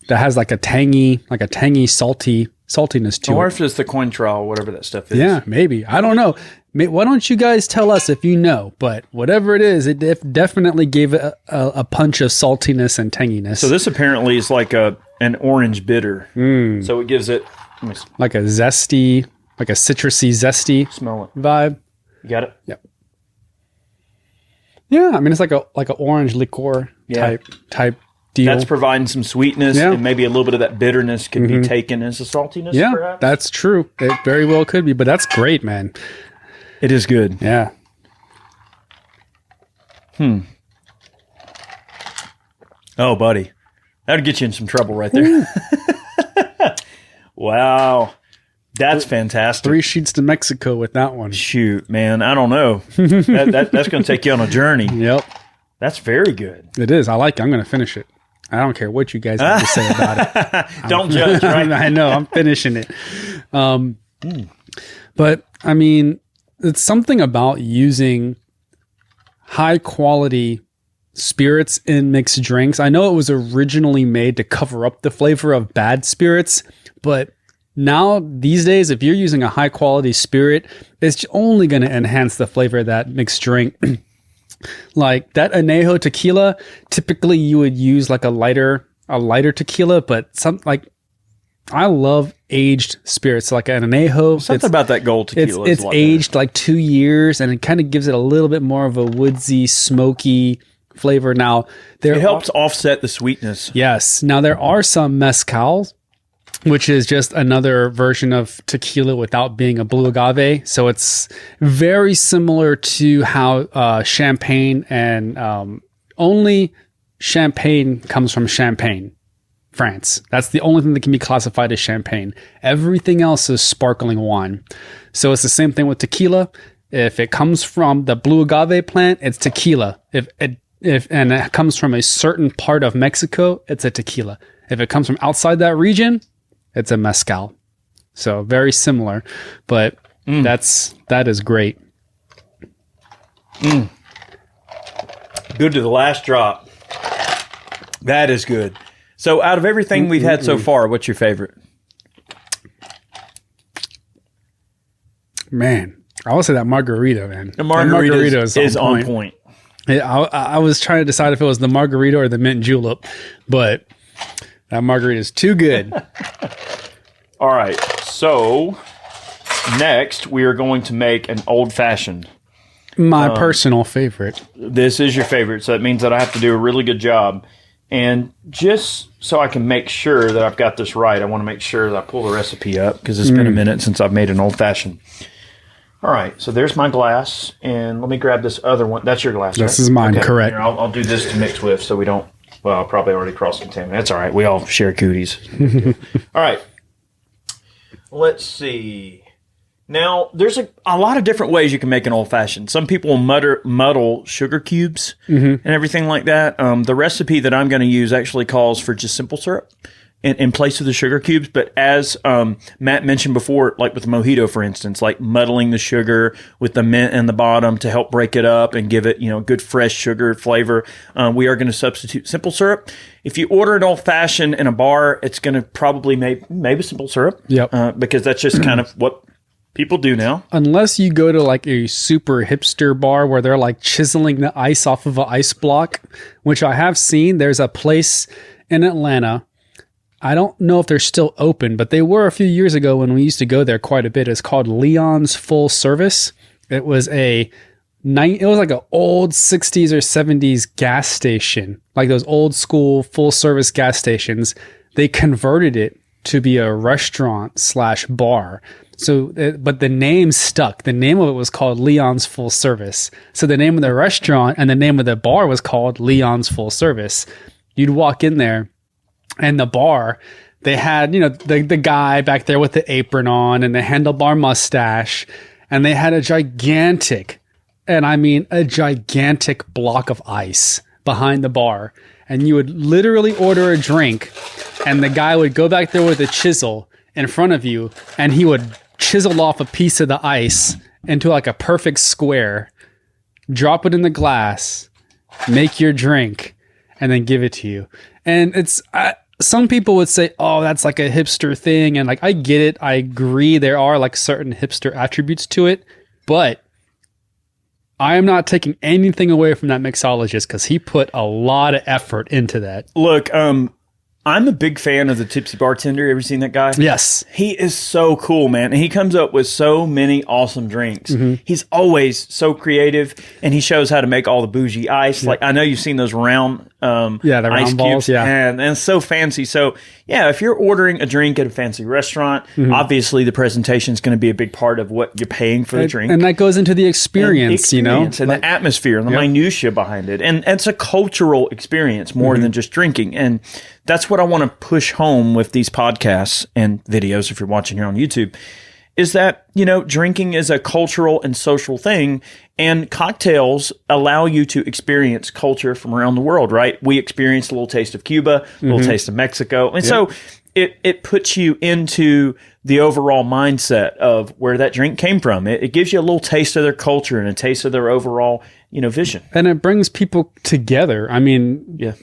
That has like a tangy, saltiness to it. Or if it's the Cointreau, whatever that stuff is. Yeah, maybe. I don't know. Why don't you guys tell us if you know? But whatever it is, it definitely gave it a punch of saltiness and tanginess. So this apparently is like an orange bitter. So it gives it like a zesty, like a citrusy, zesty smell it vibe. You got it? Yep. Yeah, I mean it's like a orange liqueur type deal. That's providing some sweetness and maybe a little bit of that bitterness could be taken as a saltiness. Yeah, perhaps? That's true. It very well could be, but that's great, man. It is good. Yeah. Oh, buddy. That'd get you in some trouble right there. Wow. That's fantastic. 3 sheets to Mexico with that one. Shoot, man. I don't know. That's going to take you on a journey. Yep. That's very good. It is. I like it. I'm going to finish it. I don't care what you guys have to say about it. Don't judge, right? I know. I'm finishing it. But, I mean, it's something about using high quality spirits in mixed drinks. I know it was originally made to cover up the flavor of bad spirits, but now these days, if you're using a high quality spirit, it's only going to enhance the flavor of that mixed drink. Like that añejo tequila, typically you would use like a lighter tequila, but I love aged spirits like an añejo. Something about that gold tequila. It's aged like 2 years, and it kind of gives it a little bit more of a woodsy, smoky flavor. Now, it helps offset the sweetness. Yes. Now there are some mezcals, which is just another version of tequila without being a blue agave. So it's very similar to how champagne and only champagne comes from Champagne, France. That's the only thing that can be classified as champagne. Everything else is sparkling wine. So it's the same thing with tequila. If it comes from the blue agave plant, it's tequila. If it comes from a certain part of Mexico, it's a tequila. If it comes from outside that region, it's a mezcal. So very similar, but that is great. Good to the last drop. That is good. So out of everything we've had so far, what's your favorite? Man, I would say that margarita, man. The margarita is on point. I was trying to decide if it was the margarita or the mint julep, but that margarita is too good. All right, so next we are going to make an old-fashioned. My personal favorite. This is your favorite, so that means that I have to do a really good job. And just so I can make sure that I've got this right, I want to make sure that I pull the recipe up because it's been a minute since I've made an old-fashioned. All right, so there's my glass, and let me grab this other one. That's your glass, This right? is mine, okay. correct. Here, I'll do this to mix with so we don't, well, I'll probably already cross-contaminate. That's all right. We all share cooties. All right. Let's see. Now, there's a lot of different ways you can make an old-fashioned. Some people muddle sugar cubes and everything like that. The recipe that I'm going to use actually calls for just simple syrup in place of the sugar cubes. But as Matt mentioned before, like with mojito, for instance, like muddling the sugar with the mint in the bottom to help break it up and give it, good fresh sugar flavor, we are going to substitute simple syrup. If you order an old-fashioned in a bar, it's going to probably maybe simple syrup. Yep. Because that's just kind of what people do now. Unless you go to like a super hipster bar where they're like chiseling the ice off of an ice block, which I have seen. There's a place in Atlanta. I don't know if they're still open, but they were a few years ago when we used to go there quite a bit. It's called Leon's Full Service. It was like an old 60s or 70s gas station, like those old school full service gas stations. They converted it to be a restaurant/bar. So, but the name stuck. The name of it was called Leon's Full Service. So the name of the restaurant and the name of the bar was called Leon's Full Service. You'd walk in there, and the bar, they had, the guy back there with the apron on and the handlebar mustache, and they had a gigantic block of ice behind the bar. And you would literally order a drink, and the guy would go back there with a chisel in front of you, and he would chisel off a piece of the ice into like a perfect square, drop it in the glass, make your drink, and then give it to you. And it's some people would say, oh, that's like a hipster thing. And like, I get it. I agree. There are like certain hipster attributes to it, but I am not taking anything away from that mixologist because he put a lot of effort into that. Look, I'm a big fan of the Tipsy Bartender. Ever seen that guy? Yes. He is so cool, man. And he comes up with so many awesome drinks. He's always so creative, and he shows how to make all the bougie ice. Yep. Like, I know you've seen those round the ice round balls, cubes. And it's so fancy. So, yeah, if you're ordering a drink at a fancy restaurant, obviously the presentation is going to be a big part of what you're paying for the drink. And that goes into the experience, and the atmosphere and the minutia behind it. And it's a cultural experience more than just drinking. And that's what I want to push home with these podcasts and videos, if you're watching here on YouTube, is that, drinking is a cultural and social thing, and cocktails allow you to experience culture from around the world, right? We experienced a little taste of Cuba, a little taste of Mexico. And so it puts you into the overall mindset of where that drink came from. It gives you a little taste of their culture and a taste of their overall, vision. And it brings people together. I mean,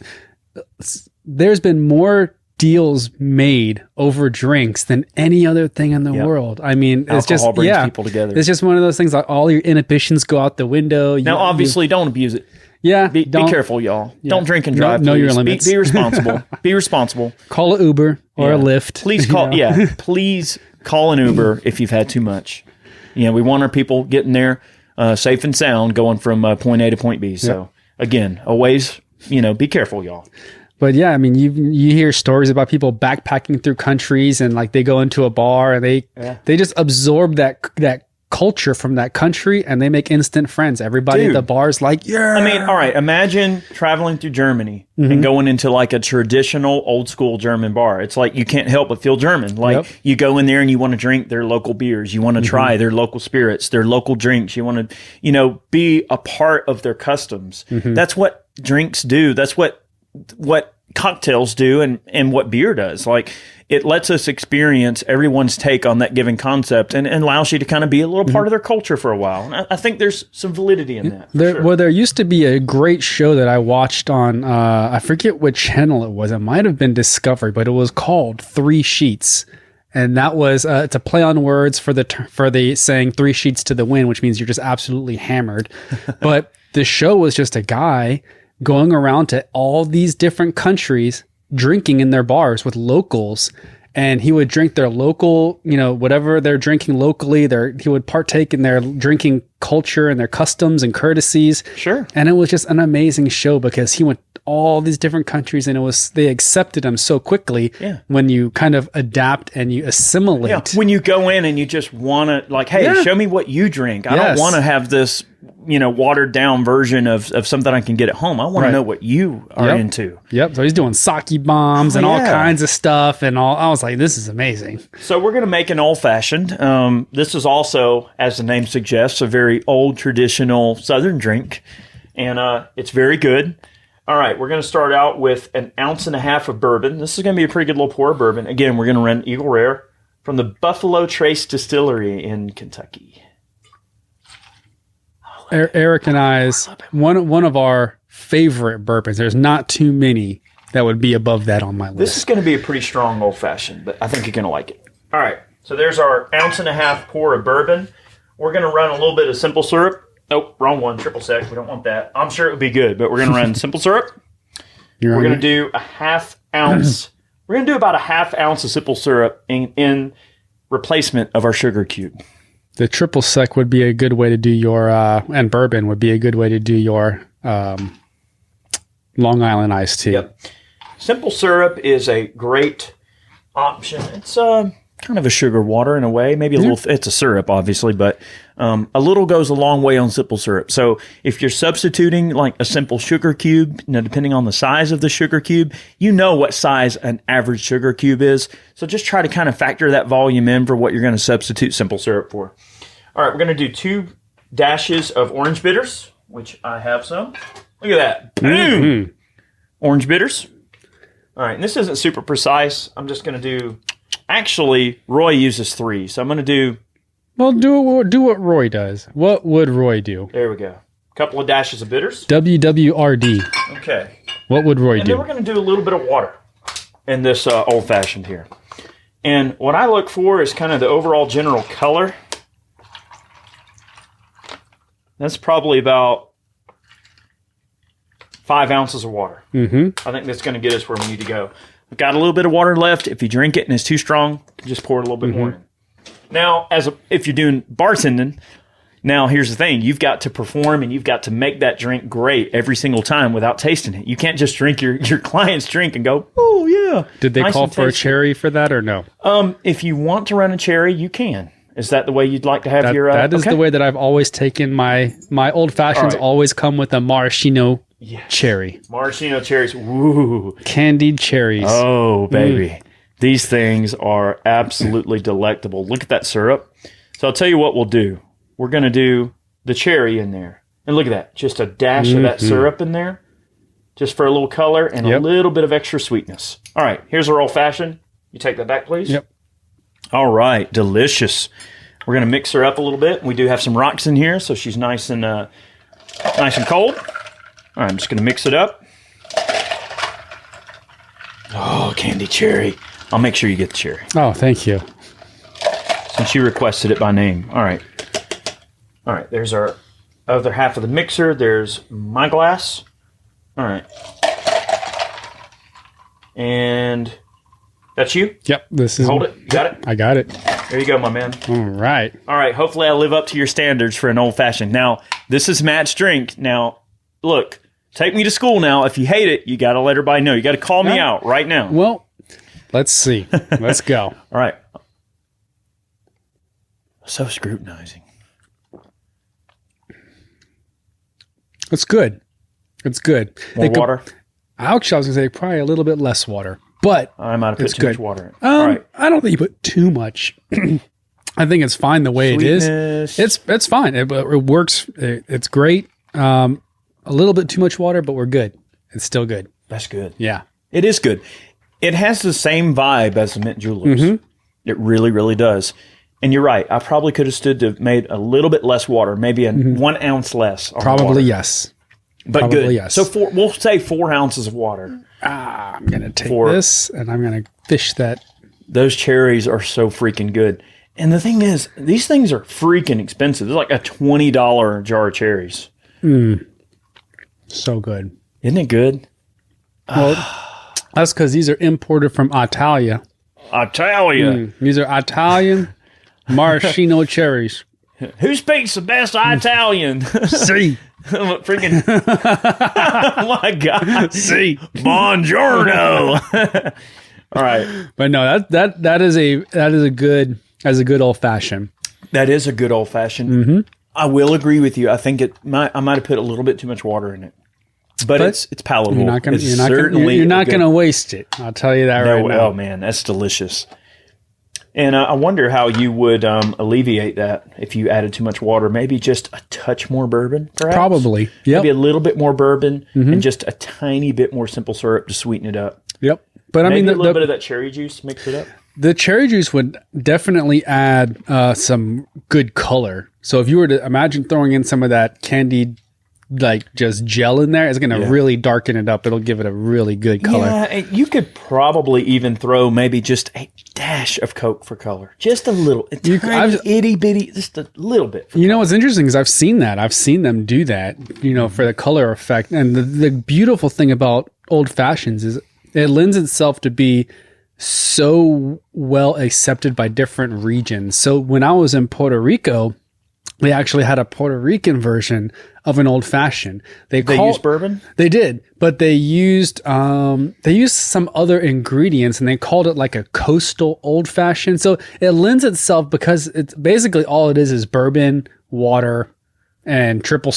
there's been more deals made over drinks than any other thing in the world. I mean, it's just brings people together. It's just one of those things like all your inhibitions go out the window. Now, obviously, don't abuse it. Yeah, be careful, y'all. Yeah. Don't drink and drive. Know your limits. Be responsible. Be responsible. Call an Uber or a Lyft. Please call. Please call an Uber if you've had too much. We want our people getting there safe and sound, going from point A to point B. So again, always, be careful, y'all. But yeah, I mean, you hear stories about people backpacking through countries, and like they go into a bar and they just absorb that culture from that country, and they make instant friends. Everybody at Dude. the bar's like, yeah. I mean, all right, imagine traveling through Germany and going into like a traditional old school German bar. It's like you can't help but feel German. Like Yep. you go in there and you want to drink their local beers. You want to try their local spirits, their local drinks. You want to, be a part of their customs. That's what drinks do. That's what cocktails do and what beer does. Like it lets us experience everyone's take on that given concept and allows you to kind of be a little part of their culture for a while. And I think there's some validity in that. There used to be a great show that I watched on, I forget what channel it was. It might have been Discovery, but it was called Three Sheets. And that was it's a play on words for the saying 3 sheets to the wind, which means you're just absolutely hammered. But the show was just a guy going around to all these different countries, drinking in their bars with locals, and he would drink their local, whatever they're drinking locally. He would partake in their drinking culture and their customs and courtesies. Sure. And it was just an amazing show because he went all these different countries, and they accepted him so quickly. Yeah. When you kind of adapt and you assimilate. Yeah. When you go in and you just want to like, hey, show me what you drink. I don't want to have this, watered down version of something I can get at home. I want to know what you are into. Yep. So he's doing sake bombs and all kinds of stuff and all. I was like, this is amazing. So we're going to make an old fashioned. This is also, as the name suggests, a very old traditional Southern drink. And it's very good. All right, we're going to start out with 1.5 ounces of bourbon. This is going to be a pretty good little pour of bourbon. Again, we're going to run Eagle Rare from the Buffalo Trace Distillery in Kentucky. Eric and I's one of our favorite bourbons. There's not too many that would be above that on my list. This is going to be a pretty strong old fashioned, but I think you're going to like it. All right, so there's our 1.5 ounce pour of bourbon. We're going to run a little bit of simple syrup. Oh, wrong one, triple sec. We don't want that. I'm sure it would be good, but we're going to run simple syrup. We're going to do a 1/2 ounce. We're going to do about a 1/2 ounce of simple syrup in replacement of our sugar cube. The triple sec would be a good way to do your, and bourbon would be a good way to do your Long Island iced tea. Yep. Simple syrup is a great option. It's kind of a sugar water in a way. Maybe a little. It's a syrup, obviously, but a little goes a long way on simple syrup. So if you're substituting like a simple sugar cube, depending on the size of the sugar cube, you know what size an average sugar cube is. So just try to kind of factor that volume in for what you're going to substitute simple syrup for. All right, we're going to do 2 dashes of orange bitters, which I have some. Look at that. Boom! Orange bitters. All right, and this isn't super precise. I'm just going to do... Actually, Roy uses 3, so I'm going to do... Well, do what Roy does. What would Roy do? There we go. A couple of dashes of bitters. WWRD. Okay. What would Roy And do? then we're going to do a little bit of water in this old-fashioned here. And what I look for is kind of the overall general color. That's probably about 5 ounces of water. I think that's going to get us where we need to go. We've got a little bit of water left. If you drink it and it's too strong, just pour a little bit more in. Now, if you're doing bartending, now here's the thing. You've got to perform and you've got to make that drink great every single time without tasting it. You can't just drink your client's drink and go, oh, yeah. Did they nice call and for a tasty. cherry for that or no? If you want to run a cherry, you can. Is that the way you'd like to have your... That is the way that I've always taken my old fashions. All right. Always come with a maraschino cherry. Maraschino cherries. Woo. Candied cherries. Oh, baby. These things are absolutely delectable. Look at that syrup. So I'll tell you what we'll do. We're going to do the cherry in there. And look at that. Just a dash of that syrup in there. Just for a little color and a little bit of extra sweetness. All right. Here's our old-fashioned. You take that back, please. Yep. All right. Delicious. We're going to mix her up a little bit. We do have some rocks in here, so she's nice and cold. All right, I'm just going to mix it up. Oh, candy cherry. I'll make sure you get the cherry. Oh, thank you. Since you requested it by name. All right. All right, there's our other half of the mixer. There's my glass. All right. And that's you? Yep. This is... Hold it. You got it? I got it. There you go, my man. All right. All right, hopefully I live up to your standards for an old-fashioned. Now, this is Matt's drink. Now, look, take me to school now. If you hate it, you got to let everybody know. You got to call me out right now. Well, let's see. Let's go. All right. So scrutinizing. It's good. It's good. More water? Actually, I was going to say probably a little bit less water, but I might have put too much water in it. All right. I don't think you put too much. I think it's fine the way Sweetness. it is. It's fine. It works. It's great. A little bit too much water, but we're good. It's still good. That's good. Yeah. It is good. It has the same vibe as the mint juleps. Mm-hmm. It really, really does. And you're right. I probably could have stood to made a little bit less water, maybe 1 ounce less. On Probably water. Yes. But Probably good. yes. So we'll say 4 ounces of water. I'm going to take this and I'm going to fish that. Those cherries are so freaking good. And the thing is, these things are freaking expensive. They're like a $20 jar of cherries. So good. Isn't it good? Well, that's because these are imported from Italia. These are Italian maraschino cherries. Who speaks the best Italian? See. Freaking. Oh my God. See. Buongiorno. All right. But no, that is a good old fashioned. That is a good old fashioned. Mm-hmm. I will agree with you. I think I might have put a little bit too much water in it. But it's palatable. You're not going to waste it. I'll tell you that right now. Oh man, that's delicious. And I wonder how you would alleviate that if you added too much water. Maybe just a touch more bourbon, perhaps? Probably. Yep. Maybe a little bit more bourbon and just a tiny bit more simple syrup to sweeten it up. Yep. But maybe a little bit of that cherry juice, mix it up. The cherry juice would definitely add some good color. So if you were to imagine throwing in some of that candied, like just gel in there, it's going to really darken it up. It'll give it a really good color. Yeah, and you could probably even throw maybe just a dash of Coke for color. Just a little. Itty bitty, just a little bit. You know what's interesting is I've seen that. I've seen them do that, for the color effect. And the beautiful thing about old fashions is it lends itself to be so well accepted by different regions. So when I was in Puerto Rico, they actually had a Puerto Rican version of an old fashioned. They used bourbon? They did, but they used some other ingredients and they called it like a coastal old fashioned. So it lends itself because it's basically all it is bourbon, water, and sugar.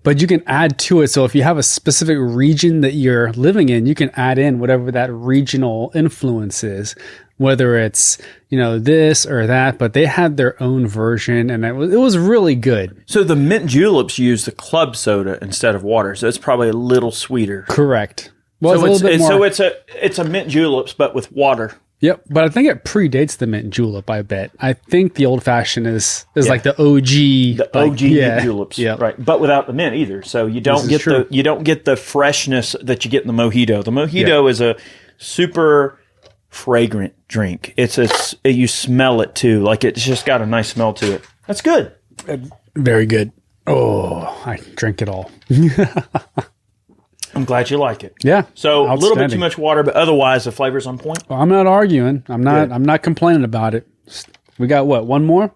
But you can add to it. So if you have a specific region that you're living in, you can add in whatever that regional influence is, whether it's, this or that, but they had their own version and it was really good. So the mint juleps use the club soda instead of water. So it's probably a little sweeter. Correct. Well, it's a mint juleps, but with water. Yep, but I think it predates the mint julep. I bet. I think the old fashioned is like the OG, mint juleps, right? But without the mint either, so you don't get the freshness that you get in the mojito. The mojito is a super fragrant drink. You smell it too, like it's just got a nice smell to it. That's good. Very good. Oh, I drink it all. I'm glad you like it. Yeah. So a little bit too much water, but otherwise the flavor's on point. Well, I'm not arguing. I'm not complaining about it. We got what? One more?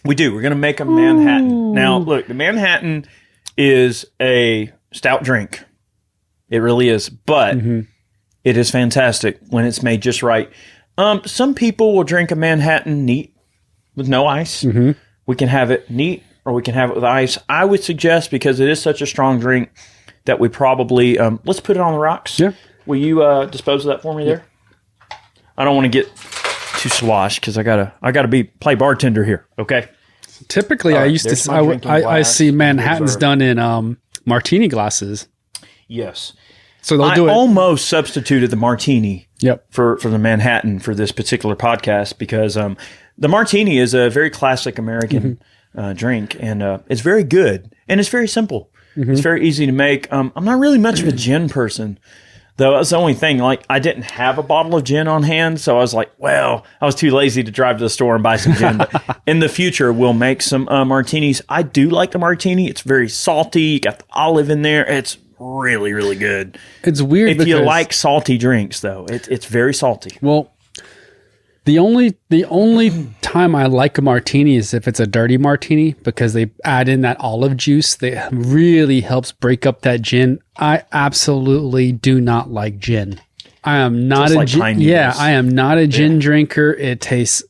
We do. We're going to make a Manhattan. Ooh. Now, look, the Manhattan is a stout drink. It really is, but it is fantastic when it's made just right. Some people will drink a Manhattan neat with no ice. Mm-hmm. We can have it neat or we can have it with ice. I would suggest, because it is such a strong drink, that we probably, let's put it on the rocks. Yeah. Will you dispose of that for me there? I don't want to get too sloshed because I gotta play bartender here. Okay. Typically, I see Manhattans done in martini glasses. Yes. So they'll do it. I almost substituted the martini. Yep. For the Manhattan for this particular podcast because the martini is a very classic American drink and it's very good and it's very simple. Mm-hmm. It's very easy to make. I'm not really much of a gin person, though. That's the only thing. Like, I didn't have a bottle of gin on hand, so I was like, well, I was too lazy to drive to the store and buy some gin. But in the future, we'll make some martinis. I do like the martini. It's very salty. You got the olive in there. It's really, really good. It's weird if you like salty drinks, though. It's very salty. Well, the only time I like a martini is if it's a dirty martini because they add in that olive juice that really helps break up that gin. I absolutely do not like gin. I am not Just a like gin. pine Yeah, needles. I am not a gin drinker. It tastes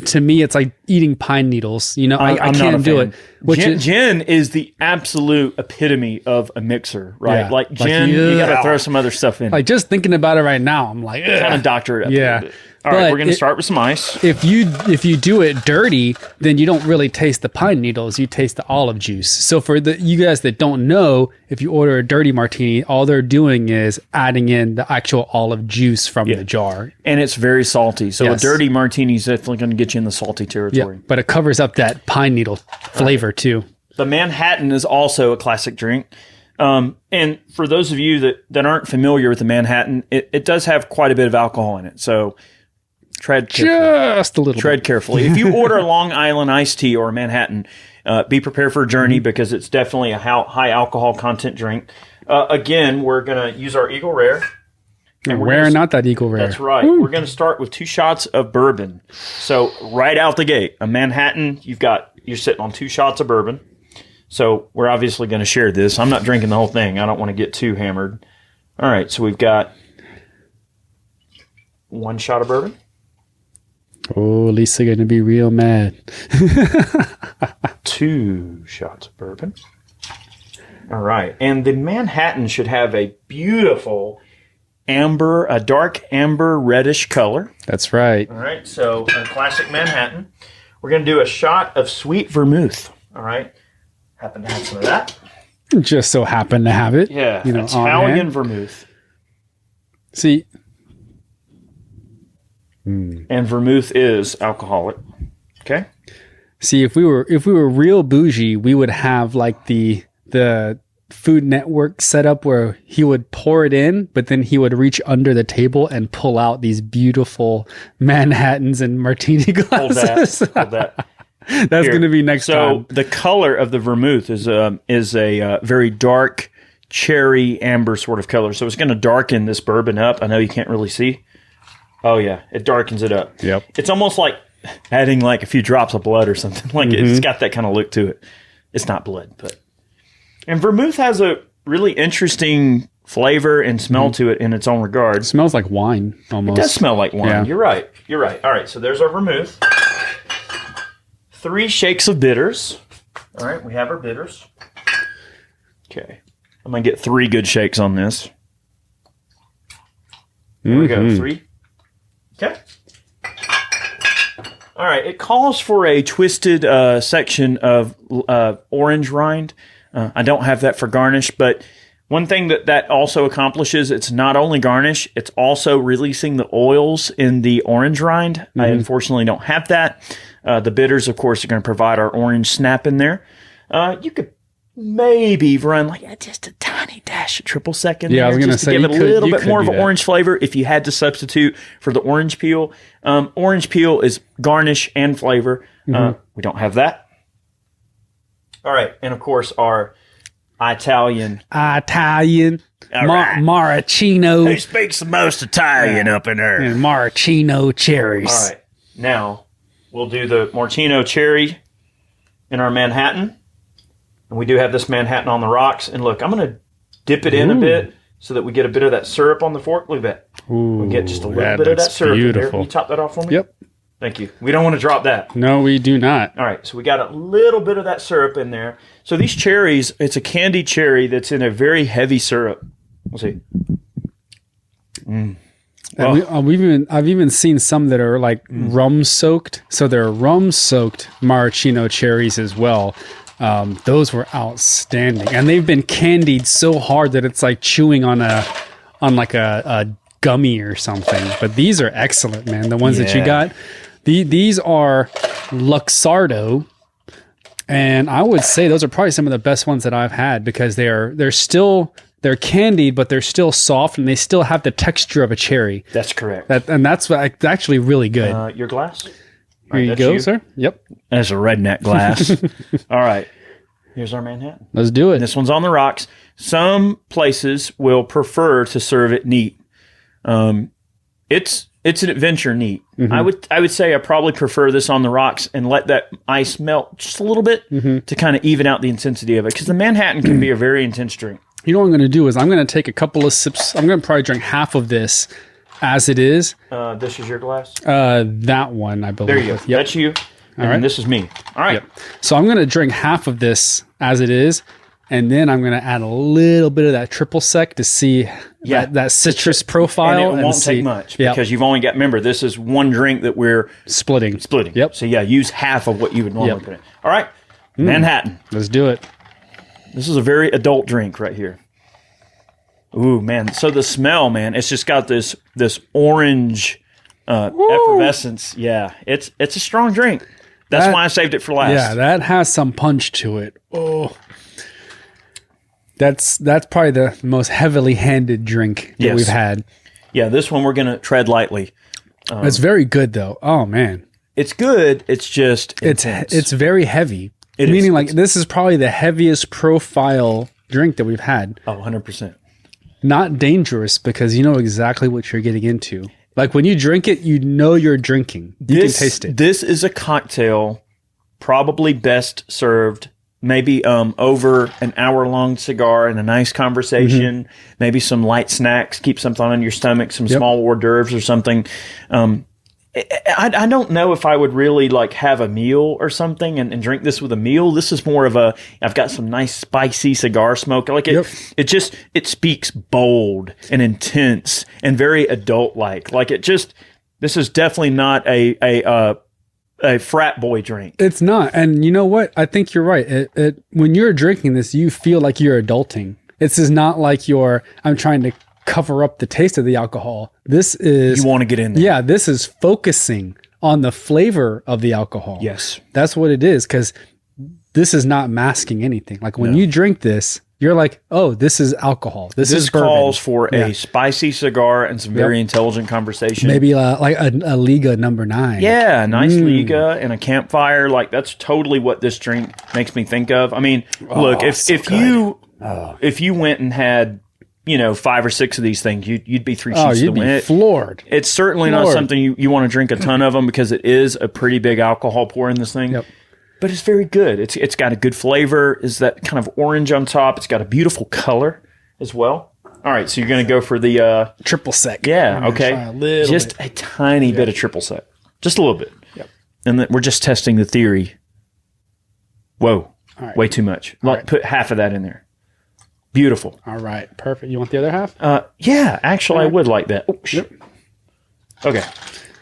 to me, it's like eating pine needles. You know, I I'm not a can't do fan. it. Which Gin, is, gin is the absolute epitome of a mixer, right? Yeah. Like Like, gin, you got yeah. to throw some other stuff in. like just thinking about it right now, I'm like, Kind ugh. of doctor it up a Yeah. little bit. All right, But we're going to start with some ice. If you do it dirty, then you don't really taste the pine needles. You taste the olive juice. So for you guys that don't know, if you order a dirty martini, all they're doing is adding in the actual olive juice from the jar. And it's very salty. So Yes. a dirty martini is definitely going to get you in the salty Yeah, territory. but it covers up that pine needle flavor too. The Manhattan is also a classic drink. And for those of you that aren't familiar with the Manhattan, it does have quite a bit of alcohol in it. So tread carefully. Just a little Tread carefully. If you order a Long Island iced tea or a Manhattan, be prepared for a journey because it's definitely a high alcohol content drink. Again, we're going to use our Eagle Rare. bit. we're Rare, gonna- not that Eagle Rare. That's right. We're going to start with 2 shots of bourbon. So right out the gate, a Manhattan, you're sitting on 2 shots of bourbon. So we're obviously going to share this. I'm not drinking the whole thing. I don't want to get too hammered. All right, so we've got 1 shot of bourbon. Oh, Lisa going to be real mad. 2 shots of bourbon. All right, and the Manhattan should have a beautiful a dark amber reddish color. That's right. All right, so a classic Manhattan. We're going to do a shot of sweet vermouth. All right, happen to have some of that. Just so happen to have it. Yeah, You know, on Italian hand. vermouth. See, And vermouth is alcoholic. Okay. if we were real bougie, we would have like the Food Network setup where he would pour it in, but then he would reach under the table and pull out these beautiful Manhattans and martini Hold glasses. that. Hold that. That's Here. going to be next So time. the color of the vermouth is a very dark cherry amber sort of color. So it's going to darken this bourbon up. I know you can't really see. Oh yeah, it darkens it up. Yep. It's almost like adding like a few drops of blood or something. Like it's got that kind of look to it. It's not blood, but and vermouth has a really interesting flavor and smell to it in its own regard. Smells like wine almost. It does smell like wine. Yeah. You're right. You're right. All right, so there's our vermouth. 3 shakes of bitters. All right, we have our bitters. Okay. I'm going to get 3 good shakes on this. There we go. 3. Okay. All right, it calls for a twisted section of orange rind. I don't have that for garnish, but one thing that also accomplishes, it's not only garnish, it's also releasing the oils in the orange rind. I unfortunately don't have that. The bitters, of course, are going to provide our orange snap in there. You could maybe run like just a tiny dash of triple sec in Yeah, I there was gonna just to say, give it a you could- little you bit could more of do an that. orange flavor if you had to substitute for the orange peel. Orange peel is garnish and flavor. We don't have that. All right, and of course our Italian. Italian, All right. Maraschino, Who speaks the most Italian up in there? and Maraschino cherries. All right, now we'll do the Martino cherry in our Manhattan. And we do have this Manhattan on the rocks. And look, I'm going to dip it in a bit so that we get a bit of that syrup on the fork. Look at that. Ooh, We get just a little bit of looks that syrup in there. beautiful. Can you top that off for me? Yep. Thank you. We don't want to drop that. No, we do not. All right, so we got a little bit of that syrup in there. So these cherries, it's a candied cherry that's in a very heavy syrup. We'll see. And I've even seen some that are like rum soaked. So they're rum soaked maraschino cherries as well. Those were outstanding, and they've been candied so hard that it's like chewing on a gummy or something. But these are excellent, man. The ones that you Yeah. got, these are Luxardo, and I would say those are probably some of the best ones that I've had because they're candied, but they're still soft and they still have the texture of a cherry. That's correct. That's actually really good. Your glass? Here you go, sir. Yep. That's a redneck glass. All right. Here's our Manhattan. Let's do it. This one's on the rocks. Some places will prefer to serve it neat. It's an adventure neat. I would say I probably prefer this on the rocks and let that ice melt just a little bit to kind of even out the intensity of it because the Manhattan can be a very intense drink. You know what I'm going to do is I'm going to take a couple of sips. I'm going to probably drink half of this as it is. This is your glass? That one, I believe. There you go. Yep. That's you. And right. this is me. All right. Yep. So I'm going to drink half of this as it is, and then I'm going to add a little bit of that triple sec to see that citrus profile. And it won't take much because you've only got, remember, this is one drink that we're splitting. Yep. So use half of what you would normally put in. All right. Manhattan. Let's do it. This is a very adult drink right here. Ooh, man. So the smell, man, it's just got this orange effervescence. Yeah. It's a strong drink. That's why I saved it for last. Yeah, that has some punch to it. Oh. That's probably the most heavily handed drink that we've had. Yeah, this one we're going to tread lightly. It's very good though. Oh man. It's good. It's just intense. It's very heavy. Meaning like this is probably the heaviest profile drink that we've had. Oh, 100%. Not dangerous because you know exactly what you're getting into. Like when you drink it, you know you're drinking. You can taste it. This is a cocktail probably best served maybe over an hour-long cigar and a nice conversation, maybe some light snacks, keep something on your stomach, some small hors d'oeuvres or something. I don't know if I would really like have a meal or something and drink this with a meal. This is more of I've got some nice spicy cigar smoke. Like it speaks bold and intense and very adult-like. Like this is definitely not a frat boy drink. It's not. And you know what? I think you're right. When you're drinking this, you feel like you're adulting. This is not like I'm trying to cover up the taste of the alcohol. This is... You want to get in there. Yeah, this is focusing on the flavor of the alcohol. Yes. That's what it is, because this is not masking anything. Like when you drink this, you're like, oh, this is alcohol. This calls for a spicy cigar and some very intelligent conversation. Maybe like a Liga number 9. Yeah, a nice Liga and a campfire. Like that's totally what this drink makes me think of. I mean, look, if you went and had 5 or 6 of these things, you'd be 3 sheets to the wind. Floored. It's certainly not something you want to drink a ton of them because it is a pretty big alcohol pour in this thing. Yep. But it's very good. It's got a good flavor. Is that kind of orange on top? It's got a beautiful color as well. All right, so you're going to go for the triple sec. Yeah, okay. A tiny bit of triple sec, just a little bit. Yep. And then we're just testing the theory. Whoa, way too much. Put half of that in there. Beautiful. All right, perfect. You want the other half? Yeah, actually, I would like that. Oh, shit. Okay.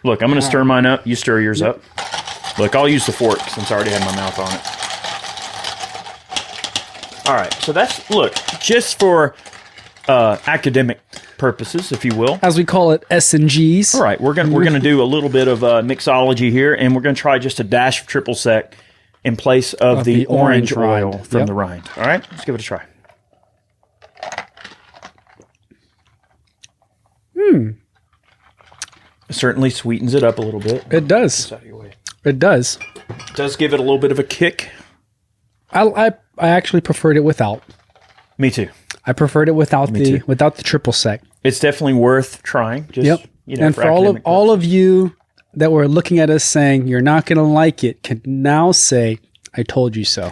Look, I'm going to stir mine up. You stir yours up. Look, I'll use the fork since I already had my mouth on it. All right, so that's, just for academic purposes, if you will. As we call it, S&Gs. All right, we're gonna do a little bit of mixology here, and we're going to try just a dash of triple sec in place of the orange oil from the rind. All right, let's give it a try. It certainly sweetens it up a little bit. It does. It does. It does give it a little bit of a kick. I actually preferred it without. Me too. I preferred it without the triple sec. It's definitely worth trying. And for all of you that were looking at us saying you're not going to like it, can now say, I told you so.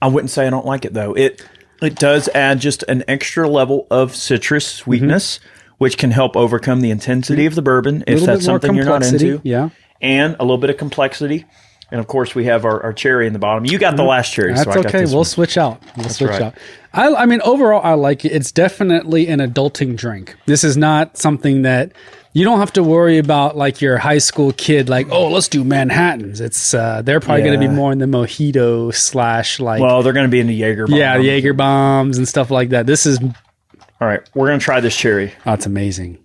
I wouldn't say I don't like it though. It does add just an extra level of citrus sweetness, which can help overcome the intensity of the bourbon if that's something you're not into. Yeah. And a little bit of complexity. And of course, we have our cherry in the bottom. You got the last cherry. That's so I got okay. We'll switch out. I mean, overall, I like it. It's definitely an adulting drink. This is not something that you don't have to worry about like your high school kid, like, oh, let's do Manhattans. It's they're probably going to be more in the mojito / like. Well, they're going to be into Jaeger bombs. Yeah, Jaeger bombs and stuff like that. This is. All right, we're going to try this cherry. Oh, it's amazing.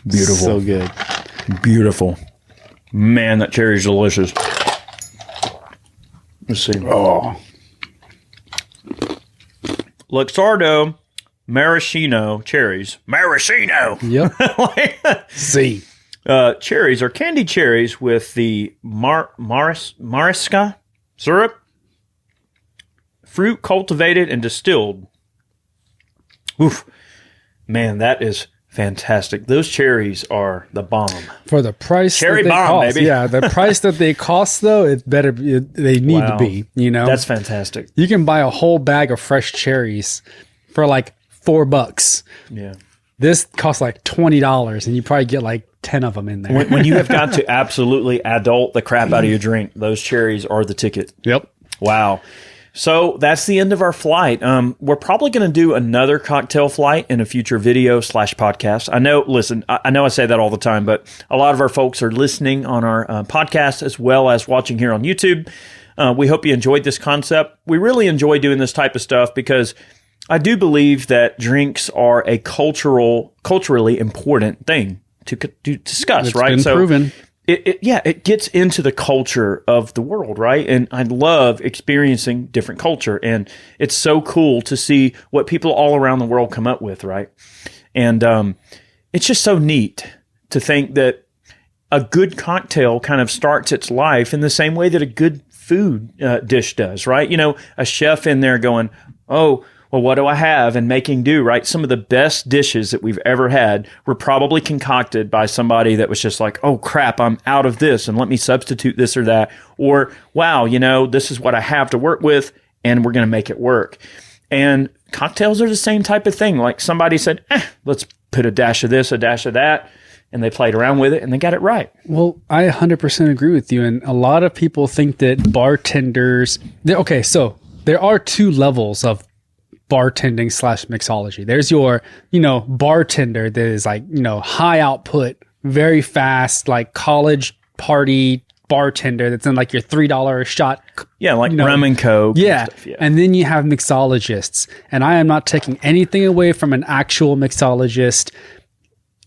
Beautiful. So good. Beautiful. Man, that cherry is delicious. Let's see. Oh. Luxardo Maraschino cherries. Maraschino! Yep. See. Cherries are candied cherries with the Maraschino syrup. Fruit cultivated and distilled. Oof. Man, that is fantastic. Those cherries are the bomb. For the price Cherry that they bomb, cost. baby. Yeah, the price that they cost, though, they need to be, That's fantastic. You can buy a whole bag of fresh cherries for like $4. Yeah. This costs like $20, and you probably get like 10 of them in there. When you have got to absolutely adult the crap out of your drink, those cherries are the ticket. Yep. Wow. So that's the end of our flight. We're probably going to do another cocktail flight in a future video / podcast. I know, listen, I know I say that all the time, but a lot of our folks are listening on our podcast as well as watching here on YouTube. We hope you enjoyed this concept. We really enjoy doing this type of stuff because I do believe that drinks are a culturally important thing to discuss, right? It's been proven. It gets into the culture of the world, right? And I love experiencing different culture. And it's so cool to see what people all around the world come up with, right? And it's just so neat to think that a good cocktail kind of starts its life in the same way that a good food dish does, right? You know, a chef in there going, oh, well, what do I have? And making do, right? Some of the best dishes that we've ever had were probably concocted by somebody that was just like, oh, crap, I'm out of this, and let me substitute this or that. Or, wow, you know, this is what I have to work with, and we're going to make it work. And cocktails are the same type of thing. Like somebody said, let's put a dash of this, a dash of that, and they played around with it, and they got it right. Well, I 100% agree with you. And a lot of people think that bartenders... Okay, so there are two levels of bartending / mixology. There's your, bartender that is like, high output, very fast, like college party bartender that's in like your $3 a shot. Yeah, like rum and coke. Yeah. And then you have mixologists. And I am not taking anything away from an actual mixologist.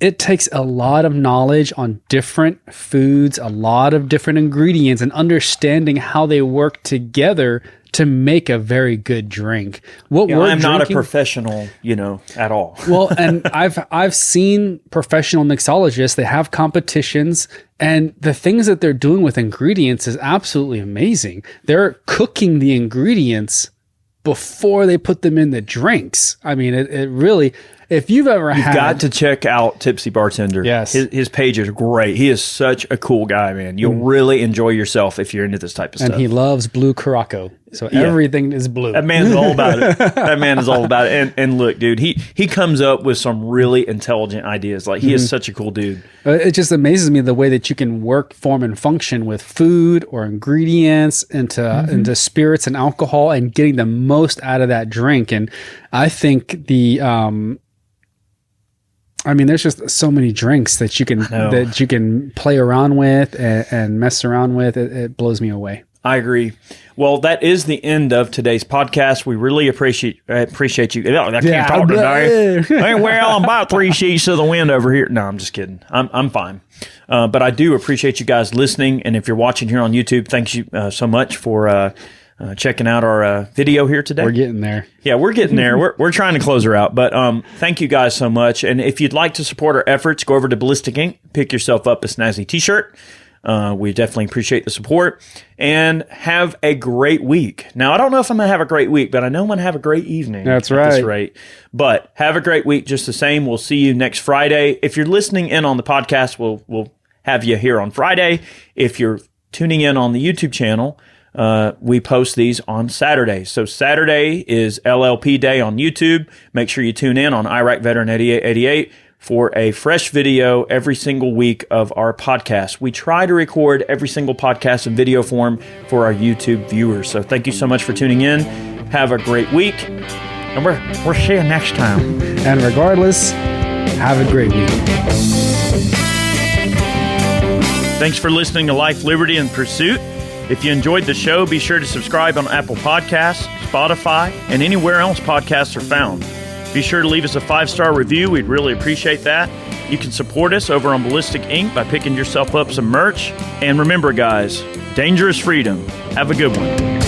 It takes a lot of knowledge on different foods, a lot of different ingredients, and understanding how they work together to make a very good drink. I'm not a professional, at all. Well, and I've seen professional mixologists. They have competitions, and the things that they're doing with ingredients is absolutely amazing. They're cooking the ingredients before they put them in the drinks. I mean, it really... If you've got to check out Tipsy Bartender. Yes. His page is great. He is such a cool guy, man. You'll really enjoy yourself if you're into this type of stuff. And he loves blue Curaçao. So everything is blue. That man's all about it. That man is all about it. And look, dude, he comes up with some really intelligent ideas. Like, he is such a cool dude. It just amazes me the way that you can work, form, and function with food or ingredients into spirits and alcohol and getting the most out of that drink. And I think there's just so many drinks that you can play around with and mess around with. It blows me away. I agree. Well, that is the end of today's podcast. We really appreciate you. I can't talk today. Well, I'm about 3 sheets to the wind over here. No, I'm just kidding. I'm fine. But I do appreciate you guys listening. And if you're watching here on YouTube, thank you so much for checking out our video here today. We're getting there. Yeah, we're getting there. We're trying to close her out. But thank you guys so much. And if you'd like to support our efforts, go over to Ballistic Ink, pick yourself up a snazzy t-shirt. We definitely appreciate the support, and have a great week. Now, I don't know if I'm going to have a great week, but I know I'm going to have a great evening. That's right. At this right. rate. But have a great week just the same. We'll see you next Friday. If you're listening in on the podcast, we'll have you here on Friday. If you're tuning in on the YouTube channel, we post these on Saturday. So Saturday is LLP Day on YouTube. Make sure you tune in on Iraq Veteran 8888 for a fresh video every single week of our podcast. We try to record every single podcast in video form for our YouTube viewers. So thank you so much for tuning in. Have a great week, and we'll see you next time. And regardless, have a great week. Thanks for listening to Life, Liberty, and Pursuit. If you enjoyed the show, be sure to subscribe on Apple Podcasts, Spotify, and anywhere else podcasts are found. Be sure to leave us a 5-star review. We'd really appreciate that. You can support us over on Ballistic Ink by picking yourself up some merch. And remember, guys, danger is freedom. Have a good one.